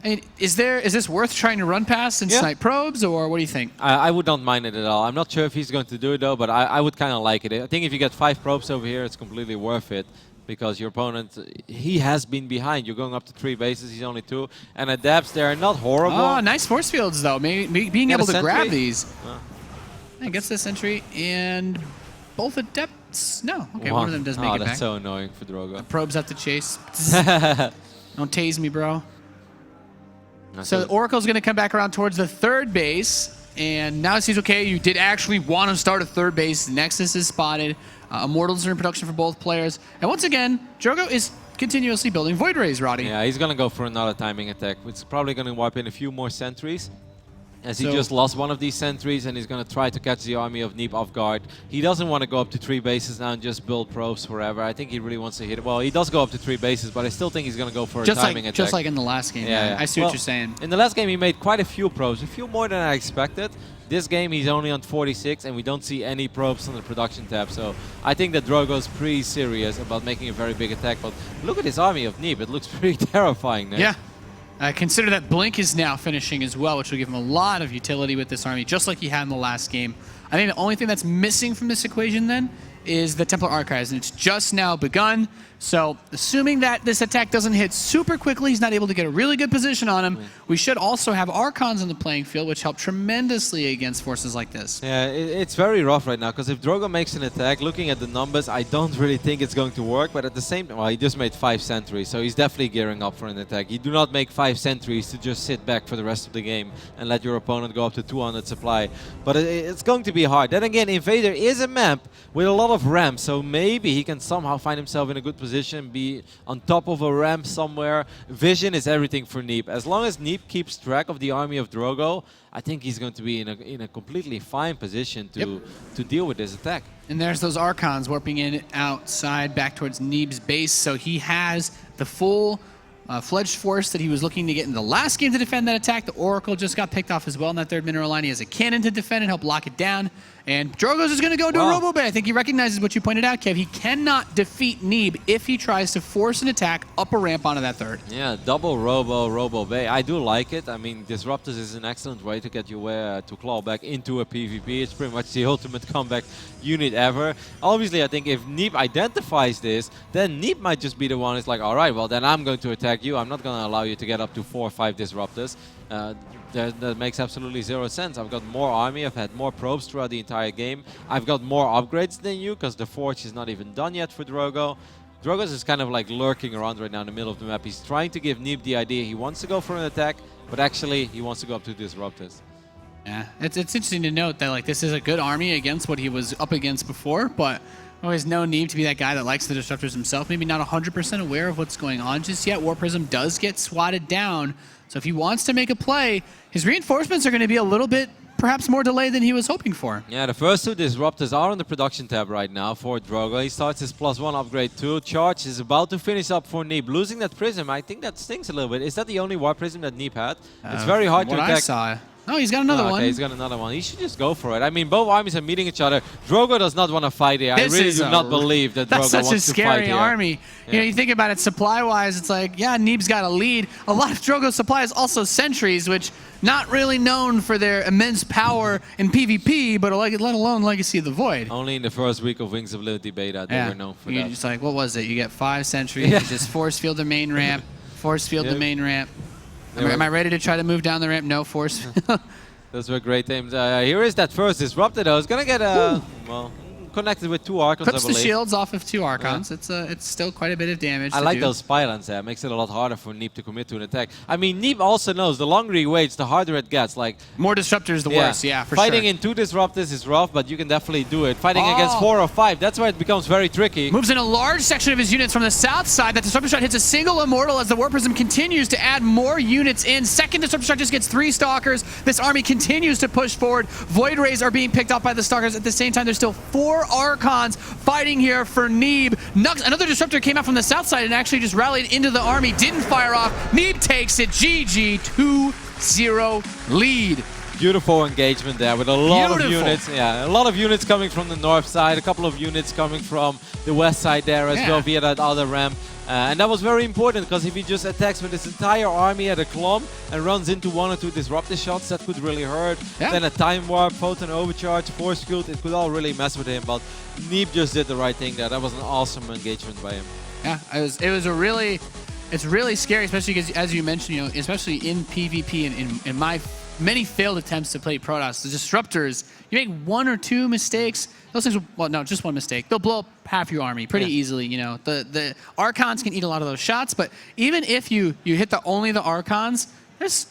I mean, is this worth trying to run past and snipe probes, or what do you think? I would not mind it at all. I'm not sure if he's going to do it, though, but I would kind of like it. I think if you get 5 probes over here, it's completely worth it, because your opponent, he has been behind. You're going up to 3 bases, he's only 2. And Adepts, they're not horrible. Oh, nice force fields, though. Maybe being able to grab these. Yeah, gets the sentry, and both Adepts, no. Okay, one of them does make it back. Oh, that's so annoying for Drogo. Probes have to chase. Don't tase me, bro. So Oracle's going to come back around towards the 3rd base, and now it seems okay. You did actually want to start a 3rd base. Nexus is spotted. Immortals are in production for both players. And once again, Drogo is continuously building Void Rays, Roddy. Yeah, he's going to go for another timing attack. It's probably going to wipe in a few more sentries, as he just lost one of these sentries, and he's going to try to catch the army of NeeB off guard. He doesn't want to go up to 3 bases now and just build probes forever. I think he really wants to hit it. Well, he does go up to 3 bases, but I still think he's going to go for a timing attack. Just like in the last game. Yeah. I see what you're saying. In the last game, he made quite a few probes, a few more than I expected. This game, he's only on 46, and we don't see any probes on the production tab. So I think that Drogo's pretty serious about making a very big attack. But look at his army of NeeB. It looks pretty terrifying now. Yeah. Consider that Blink is now finishing as well, which will give him a lot of utility with this army, just like he had in the last game. I think the only thing that's missing from this equation then is the Templar Archives, and it's just now begun. So assuming that this attack doesn't hit super quickly, he's not able to get a really good position on him, we should also have Archons on the playing field, which help tremendously against forces like this. Yeah, it's very rough right now, because if Drogo makes an attack, looking at the numbers, I don't really think it's going to work, but at the same time, well, he just made 5 sentries, so he's definitely gearing up for an attack. You do not make 5 sentries to just sit back for the rest of the game and let your opponent go up to 200 supply. But it's going to be hard. Then again, Invader is a map with a lot of ramps, so maybe he can somehow find himself in a good position, be on top of a ramp somewhere. Vision is everything for NeeB. As long as NeeB keeps track of the army of Drogo, I think he's going to be in a completely fine position to deal with this attack. And there's those Archons warping in outside back towards NeeB's base, so he has the full fledged force that he was looking to get in the last game to defend that attack. The Oracle just got picked off as well in that 3rd mineral line. He has a cannon to defend and help lock it down. And Drogo's is going to go into a Robo Bay. I think he recognizes what you pointed out, Kev. He cannot defeat NeeB if he tries to force an attack up a ramp onto that 3rd. Yeah, double Robo Bay. I do like it. I mean, Disruptors is an excellent way to get you to claw back into a PvP. It's pretty much the ultimate comeback unit ever. Obviously, I think if NeeB identifies this, then NeeB might just be the one who's like, all right, well, then I'm going to attack you. I'm not going to allow you to get up to 4 or 5 Disruptors. That makes absolutely 0 sense. I've got more army, I've had more probes throughout the entire game. I've got more upgrades than you, because the Forge is not even done yet for Drogo. Drogo's is kind of like lurking around right now in the middle of the map. He's trying to give NeeB the idea he wants to go for an attack, but actually he wants to go up to Disruptors. Yeah, it's interesting to note that like this is a good army against what he was up against before, but always no NeeB to be that guy that likes the Disruptors himself. Maybe not 100% aware of what's going on just yet. Warp Prism does get swatted down, so if he wants to make a play, his reinforcements are going to be a little bit perhaps more delayed than he was hoping for. Yeah, the first 2 Disruptors are on the production tab right now for Drogo. He starts his +1 upgrade too. Charge is about to finish up for NeeB. Losing that Prism, I think that stings a little bit. Is that the only Warp Prism that NeeB had? It's very hard to attack. I saw. Oh, he's got another one. Okay, he's got another one. He should just go for it. I mean, both armies are meeting each other. Drogo does not want to fight here. I really do not believe that Drogo wants to fight here. That's such a scary army. Yeah. You know, you think about it supply-wise, it's like, yeah, NeeB's got a lead. A lot of Drogo's supply is also sentries, which not really known for their immense power in PvP, but let alone Legacy of the Void. Only in the first week of Wings of Liberty beta they were known for that. Just like, what was it? You get 5 sentries, you just force field the main ramp, force field the main ramp. Am I ready to try to move down the ramp? No, force. Those were great aims. Here is that first disruptor though. It's gonna get well, connected with 2 Archons, Clips the shields off of 2 Archons. It's still quite a bit of damage. I like those pylons there. It makes it a lot harder for NeeB to commit to an attack. I mean, NeeB also knows the longer he waits, the harder it gets. Like more disruptors, the worse. Yeah, for Fighting in 2 disruptors is rough, but you can definitely do it. Fighting against 4 or 5, that's where it becomes very tricky. Moves in a large section of his units from the south side. That disruptor shot hits a single immortal as the Warp Prism continues to add more units in. Second disruptor shot just gets 3 stalkers. This army continues to push forward. Void Rays are being picked off by the stalkers. At the same time, there's still 4 Archons fighting here for NeeB. Another disruptor came out from the south side and actually just rallied into the army, didn't fire off. NeeB takes it. GG 2-0 lead. Beautiful engagement there with a lot of units. Yeah, a lot of units coming from the north side, a couple of units coming from the west side there as well via that other ramp. And that was very important because if he just attacks with his entire army at a clump and runs into 1 or 2 disruptor shots, that could really hurt. Then a time warp, photon overcharge, force field, it could all really mess with him. But NeeB just did the right thing there. That was an awesome engagement by him. Yeah, it's really scary, especially because, as you mentioned, you know, especially in PvP and in my many failed attempts to play Protoss, the disruptors, you make 1 or 2 mistakes, those things will, well, no, just 1 mistake. They'll blow up half your army pretty easily, you know. The Archons can eat a lot of those shots, but even if you hit only the Archons,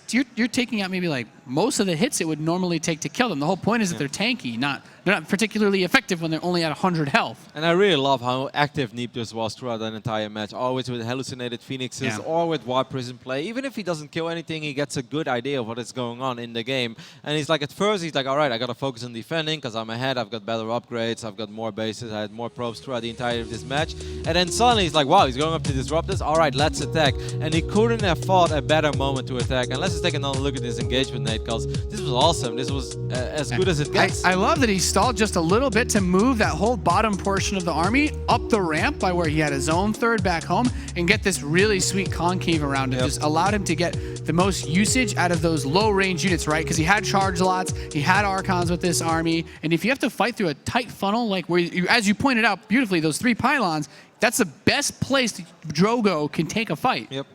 you're taking out maybe like most of the hits it would normally take to kill them. The whole point is that they're tanky, they're not particularly effective when they're only at 100 health. And I really love how active NeeB just was throughout that entire match, always with hallucinated phoenixes or with Warp Prism play. Even if he doesn't kill anything, he gets a good idea of what is going on in the game. And he's like, at first he's like, all right, I gotta focus on defending because I'm ahead, I've got better upgrades, I've got more bases, I had more probes throughout the entirety of this match. And then suddenly he's like, wow, he's going up to disruptors, all right, let's attack. And he couldn't have fought a better moment to attack. And let's just take another look at this engagement, Nate, because this was awesome. This was as good as it gets. I love that he stalled just a little bit to move that whole bottom portion of the army up the ramp by where he had his own third back home and get this really sweet concave around it. Just allowed him to get the most usage out of those low range units, right? Because he had charge lots, he had Archons with this army, and if you have to fight through a tight funnel, like where, as you pointed out beautifully, those 3 pylons, that's the best place that Drogo can take a fight. Yep.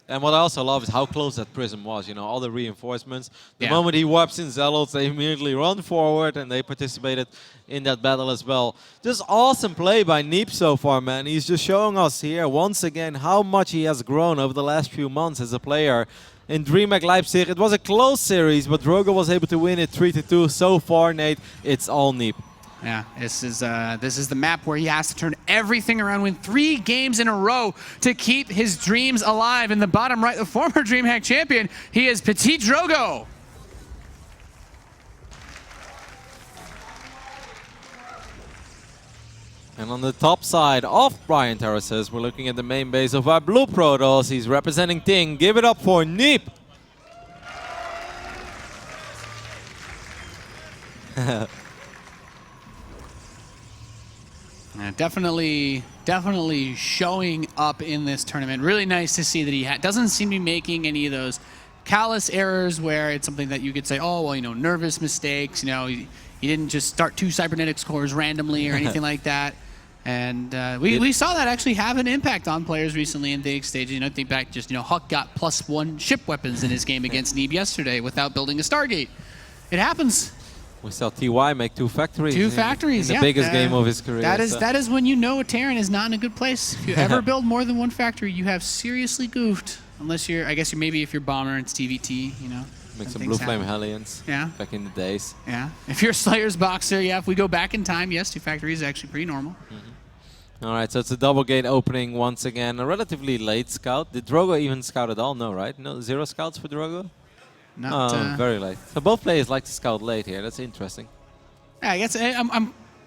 And what I also love is how close that prism was, you know, all the reinforcements. The moment he warps in Zealots, they immediately run forward and they participated in that battle as well. Just awesome play by NeeB so far, man. He's just showing us here once again how much he has grown over the last few months as a player. In DreamHack Leipzig, it was a close series, but Drogo was able to win it 3-2. So far, Nate, it's all NeeB. Yeah, this is the map where he has to turn everything around, win 3 games in a row to keep his dreams alive. In the bottom right, the former DreamHack champion, he is PtitDrogo. And on the top side of Brian Terraces, we're looking at the main base of our Blue Protoss. He's representing Ting. Give it up for NeeB. Definitely showing up in this tournament. Really nice to see that he doesn't seem to be making any of those callous errors where it's something that you could say, oh, well, you know, nervous mistakes. You know, he didn't just start 2 cybernetics cores randomly or anything like that. And we saw that actually have an impact on players recently in the stage. You know, think back, just, you know, Huck got +1 ship weapons in his game against NeeB yesterday without building a Stargate. It happens. We saw TY make 2 factories. 2 factories, in the biggest game of his career. That is when you know a Terran is not in a good place. If you ever build more than 1 factory, you have seriously goofed. Unless you're, I guess maybe if you're Bomber, it's TVT, you know. Make some Blue Flame Hellions. Yeah. Back in the days. Yeah. If you're Slayer's Boxer, if we go back in time, yes, 2 factories is actually pretty normal. All right, so it's a double gate opening once again. A relatively late scout. Did Drogo even scout at all? No, right? No, 0 scouts for Drogo? Not very late. So both players like to scout late here. That's interesting. Yeah, I guess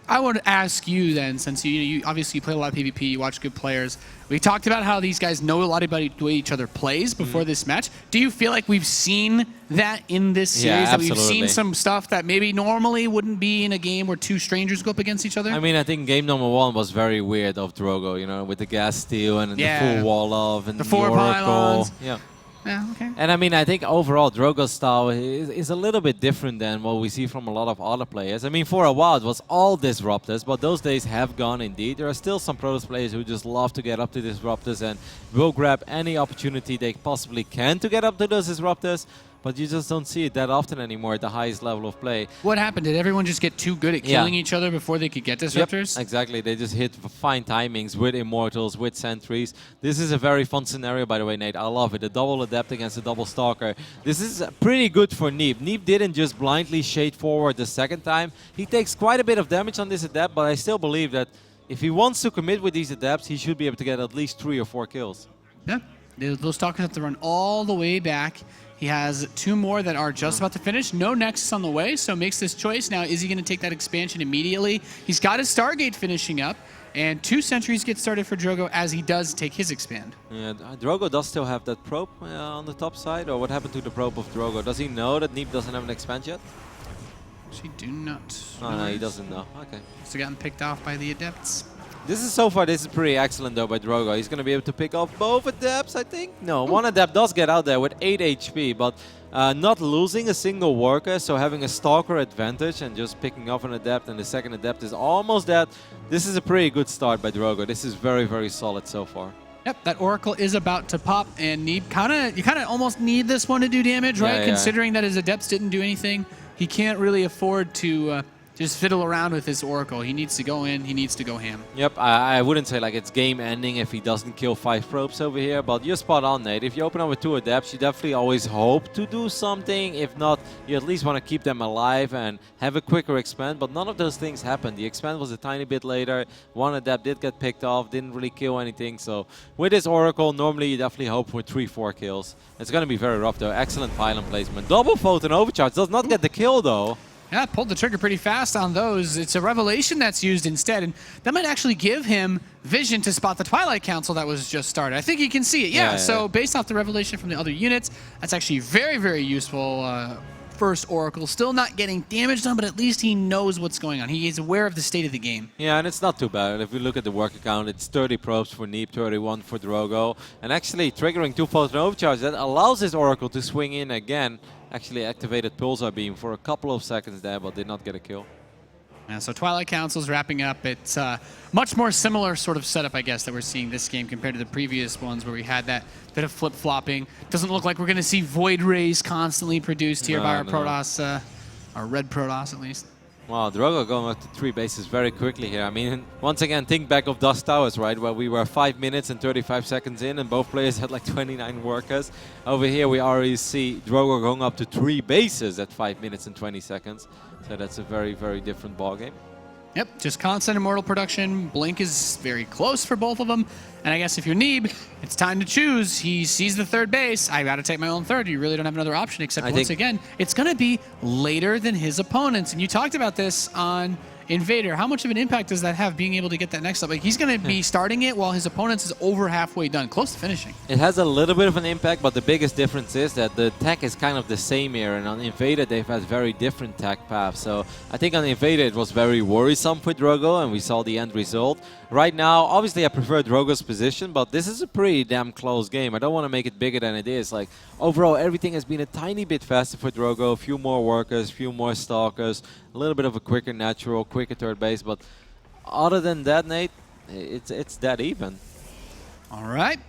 I would ask you then, since you obviously play a lot of PvP, you watch good players. We talked about how these guys know a lot about the way each other plays before this match. Do you feel like we've seen that in this series? Yeah, that absolutely. we've seen some stuff that maybe normally wouldn't be in a game where two strangers go up against each other? I mean, I think game number 1 was very weird of Drogo, you know, with the gas steal and the full wall of and the 4 pylons. Yeah. Yeah, okay. And I mean, I think overall Drogo's style is a little bit different than what we see from a lot of other players. I mean, for a while it was all disruptors, but those days have gone indeed. There are still some Protoss players who just love to get up to disruptors and will grab any opportunity they possibly can to get up to those disruptors. But you just don't see it that often anymore at the highest level of play. What happened? Did everyone just get too good at killing each other before they could get disruptors? Yep, exactly. They just hit fine timings with Immortals, with Sentries. This is a very fun scenario, by the way, Nate. I love it. A double Adept against a double Stalker. This is pretty good for NeeB. NeeB didn't just blindly shade forward the second time. He takes quite a bit of damage on this Adept, but I still believe that if he wants to commit with these Adepts, he should be able to get at least 3 or 4 kills. Yeah. Those Stalkers have to run all the way back. He has 2 more that are just about to finish. No Nexus on the way, so makes this choice. Now, is he going to take that expansion immediately? He's got his Stargate finishing up, and 2 sentries get started for Drogo as he does take his expand. Yeah, Drogo does still have that probe on the top side, or what happened to the probe of Drogo? Does he know that NeeB doesn't have an expand yet? Actually, do not. Oh, no, he doesn't know. Okay. So gotten picked off by the Adepts. This is pretty excellent though by Drogo. He's going to be able to pick off both Adepts, I think. No, one Adept does get out there with 8 HP, but not losing a single worker, so having a Stalker advantage and just picking off an Adept, and the second Adept is almost dead. This is a pretty good start by Drogo. This is very, very solid so far. Yep, that Oracle is about to pop, and NeeB you kind of almost need this one to do damage, right? Yeah. Considering that his Adepts didn't do anything, he can't really afford to just fiddle around with this Oracle. He needs to go in, he needs to go ham. Yep, I wouldn't say like it's game ending if he doesn't kill 5 probes over here, but you're spot on, Nate. If you open up with 2 Adepts, you definitely always hope to do something. If not, you at least want to keep them alive and have a quicker expand, but none of those things happened. The expand was a tiny bit later. 1 Adept did get picked off, didn't really kill anything, so with this Oracle, normally you definitely hope for 3-4 kills. It's going to be very rough though. Excellent pylon placement. Double Photon Overcharge does not get the kill though. Yeah, pulled the trigger pretty fast on those. It's a Revelation that's used instead, and that might actually give him vision to spot the Twilight Council that was just started. I think he can see it, yeah. So based off the Revelation from the other units, that's actually very, very useful. First Oracle, still not getting damage done, but at least he knows what's going on. He is aware of the state of the game. Yeah, and it's not too bad. If we look at the worker count, it's 30 probes for NeeB, 31 for Drogo, and actually triggering 2 Photon Overcharge, that allows this Oracle to swing in again. Actually activated Pulsar Beam for a couple of seconds there, but did not get a kill. Yeah, so Twilight Council's wrapping up. It's much more similar sort of setup, I guess, that we're seeing this game compared to the previous ones where we had that bit of flip-flopping. Doesn't look like we're going to see Void Rays constantly produced here by our Protoss, our red Protoss at least. Wow, Drogo going up to 3 bases very quickly here. I mean, once again, think back of Dust Towers, right? Where we were 5 minutes and 35 seconds in and both players had like 29 workers. Over here we already see Drogo going up to 3 bases at 5 minutes and 20 seconds. So that's a very, very different ballgame. Yep, just constant Immortal production. Blink is very close for both of them. And I guess if you're NeeB, it's time to choose. He sees the 3rd base. I got to take my own 3rd. You really don't have another option, except once again, it's going to be later than his opponents. And you talked about this on Invader. How much of an impact does that have, being able to get that next up? Like, he's going to be starting it while his opponent's is over halfway done, close to finishing. It has a little bit of an impact, but the biggest difference is that the tech is kind of the same here, and on Invader they've had very different tech paths. So I think on Invader it was very worrisome for Drogo, and we saw the end result. Right now, obviously I prefer Drogo's position, but this is a pretty damn close game. I don't want to make it bigger than it is. Like, overall, everything has been a tiny bit faster for Drogo. A few more workers, a few more stalkers, a little bit of a quicker natural, quicker 3rd base. But other than that, Nate, it's that even. All right.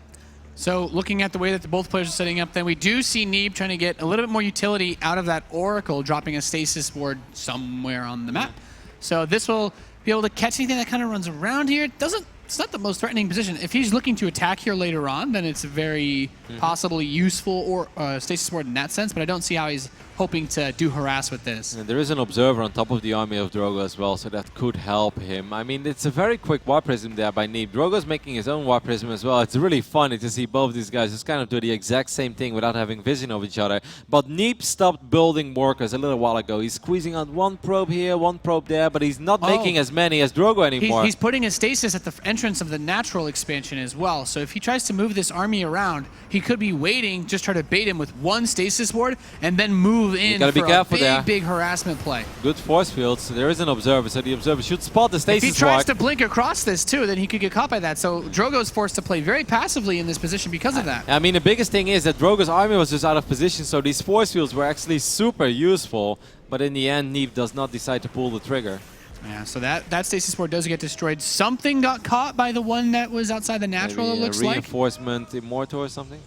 So looking at the way that both players are setting up, then we do see NeeB trying to get a little bit more utility out of that Oracle, dropping a stasis ward somewhere on the map. So this will be able to catch anything that kind of runs around here. It doesn't it's not the most threatening position. If he's looking to attack here later on, then it's a very possibly useful or stasis ward in that sense, but I don't see how he's hoping to do harass with this. And there is an observer on top of the army of Drogo as well, so that could help him. I mean, it's a very quick Warp Prism there by NeeB. Drogo's making his own Warp Prism as well. It's really funny to see both these guys just kind of do the exact same thing without having vision of each other. But NeeB stopped building workers a little while ago. He's squeezing out one probe here, one probe there, but he's not making as many as Drogo anymore. He's putting a stasis at the entrance of the natural expansion as well. So if he tries to move this army around, he could be waiting, just try to bait him with one stasis ward, and then move in for a big harassment play. Good force fields. There is an observer, so the observer should spot the stasis. If he tries to blink across this too, then he could get caught by that. So Drogo's forced to play very passively in this position because of that. I mean, the biggest thing is that Drogo's army was just out of position, so these force fields were actually super useful. But in the end, NeeB does not decide to pull the trigger. Yeah, so that stasis ward does get destroyed. Something got caught by the one that was outside the natural, maybe it looks like. Reinforcement Immortal or something?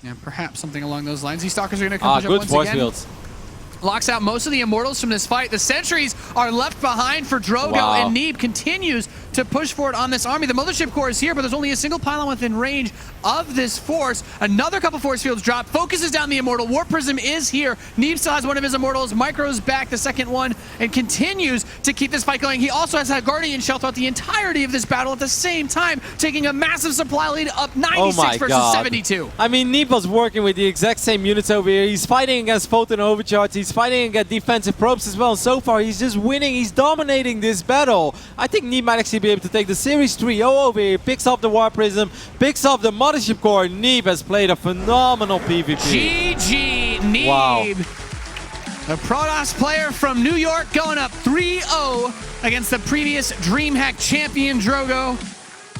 Yeah, perhaps something along those lines. These Stalkers are going to come push up good once force again. fields. Locks out most of the Immortals from this fight. The sentries are left behind for Drogo, and NeeB continues to push forward on this army. The Mothership Core is here, but there's only a single pylon within range of this force. Another couple force fields drop, focuses down the Immortal. Warp Prism is here. NeeB still has one of his Immortals. Micro's back, the second one, and continues to keep this fight going. He also has had Guardian Shell throughout the entirety of this battle at the same time, taking a massive supply lead up 96 versus 72. I mean, NeeB was working with the exact same units over here. He's fighting against Photon Overcharge. He's fighting against defensive probes as well. And so far, he's just winning. He's dominating this battle. I think NeeB might actually be able to take the Series 3-0 over here. Picks up the Warp Prism, picks up the Mothership Core. NeeB has played a phenomenal PvP. GG, NeeB. Wow. The Protoss player from New York going up 3-0 against the previous DreamHack champion Drogo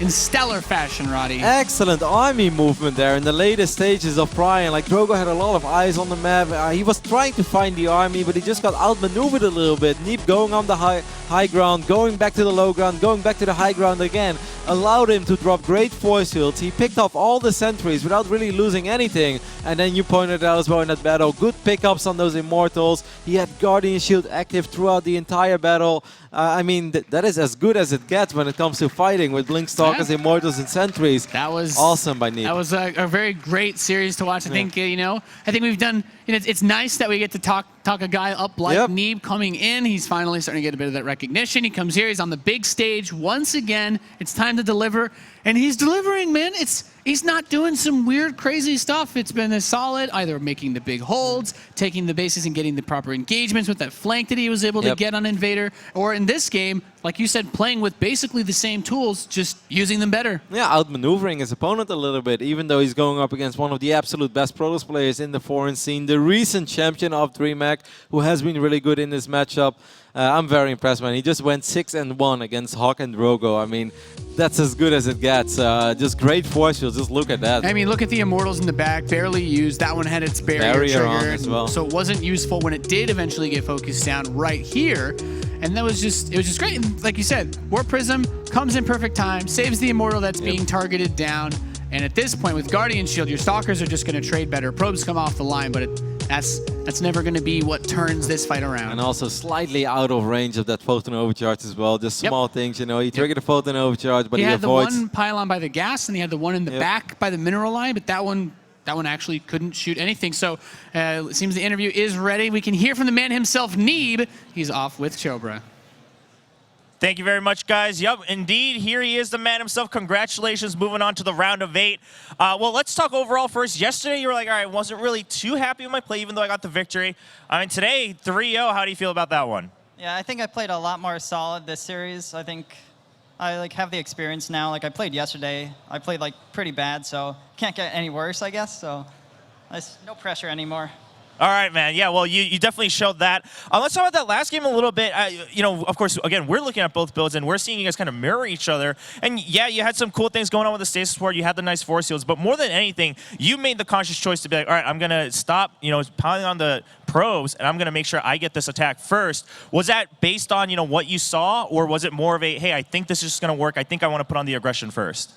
in stellar fashion, Roddy. Excellent army movement there in the latest stages of Prime. Like, Drogo had a lot of eyes on the map. He was trying to find the army, but he just got outmaneuvered a little bit. NeeB going on the high ground, going back to the low ground, going back to the high ground again. Allowed him to drop great force fields. He picked off all the sentries without really losing anything. And then you pointed out as well in that battle, good pickups on those Immortals. He had Guardian Shield active throughout the entire battle. I mean, that is as good as it gets when it comes to fighting with Blink Stalkers, Immortals, and Sentries. That was awesome by NeeB. That was a very great series to watch. I think, I think we've done, it's nice that we get to talk a guy up like NeeB coming in. He's finally starting to get a bit of that recognition. He comes here, he's on the big stage once again. It's time to deliver, and he's delivering, man. He's not doing some weird, crazy stuff. It's been a solid, either making the big holds, taking the bases and getting the proper engagements with that flank that he was able to get on Invader, or in this game, like you said, playing with basically the same tools, just using them better. Yeah, outmaneuvering his opponent a little bit, even though he's going up against one of the absolute best Protoss players in the foreign scene, the recent champion of DreamHack, who has been really good in this matchup. I'm very impressed, man. He just went 6-1 against Hawk and Drogo. I mean, that's as good as it gets. Just great force fields. Just look at that. I mean, look at the Immortals in the back, barely used. That one had its barrier trigger, on as well. So it wasn't useful when it did eventually get focused down right here. And that was just, it was just great. And like you said, Warp Prism comes in perfect time, saves the Immortal that's being targeted down. And at this point, with Guardian Shield, your Stalkers are just going to trade better. Probes come off the line, but that's never going to be what turns this fight around. And also slightly out of range of that Photon Overcharge as well. Just small things, he triggered a Photon Overcharge, but he avoids. He had the one pylon by the gas, and he had the one in the back by the mineral line, but that one actually couldn't shoot anything. So it seems the interview is ready. We can hear from the man himself, NeeB. He's off with Chobra. Thank you very much, guys. Yep, indeed, here he is, the man himself. Congratulations, moving on to the round of 8. Well, let's talk overall first. Yesterday, you were like, all right, wasn't really too happy with my play, even though I got the victory. I mean, today, 3-0, how do you feel about that one? Yeah, I think I played a lot more solid this series. I think I have the experience now. Like, I played yesterday. I played pretty bad, so can't get any worse, I guess. So no pressure anymore. All right, man. Yeah, well, you definitely showed that. Let's talk about that last game a little bit. Of course, again, we're looking at both builds, and we're seeing you guys kind of mirror each other. And, yeah, you had some cool things going on with the stasis ward. You had the nice force fields. But more than anything, you made the conscious choice to be like, all right, I'm going to stop, piling on the probes, and I'm going to make sure I get this attack first. Was that based on, what you saw, or was it more of a, hey, I think this is just going to work. I think I want to put on the aggression first?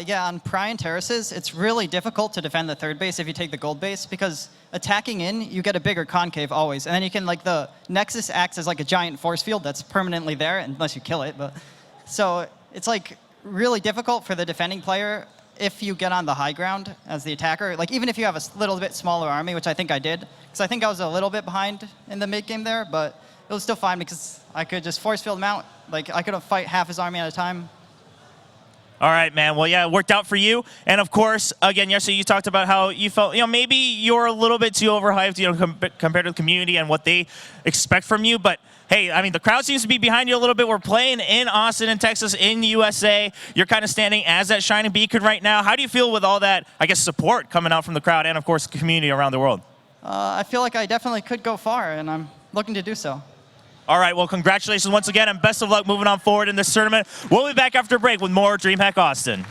Yeah, on Prime terraces, it's really difficult to defend the third base if you take the gold base, because attacking in, you get a bigger concave always. And then you can, the Nexus acts as a giant force field that's permanently there, unless you kill it. But so it's really difficult for the defending player if you get on the high ground as the attacker. Like, even if you have a little bit smaller army, which I think I did, because I think I was a little bit behind in the mid game there, but it was still fine because I could just force field him out. Like, I could have fight half his army at a time. All right, man. Well, yeah, it worked out for you. And of course, again, yesterday you talked about how you felt, maybe you're a little bit too overhyped, compared to the community and what they expect from you. But hey, I mean, the crowd seems to be behind you a little bit. We're playing in Austin, in Texas, in the USA. You're kind of standing as that shining beacon right now. How do you feel with all that, I guess, support coming out from the crowd and, of course, the community around the world? I feel like I definitely could go far, and I'm looking to do so. All right, well, congratulations once again, and best of luck moving on forward in this tournament. We'll be back after a break with more DreamHack Austin.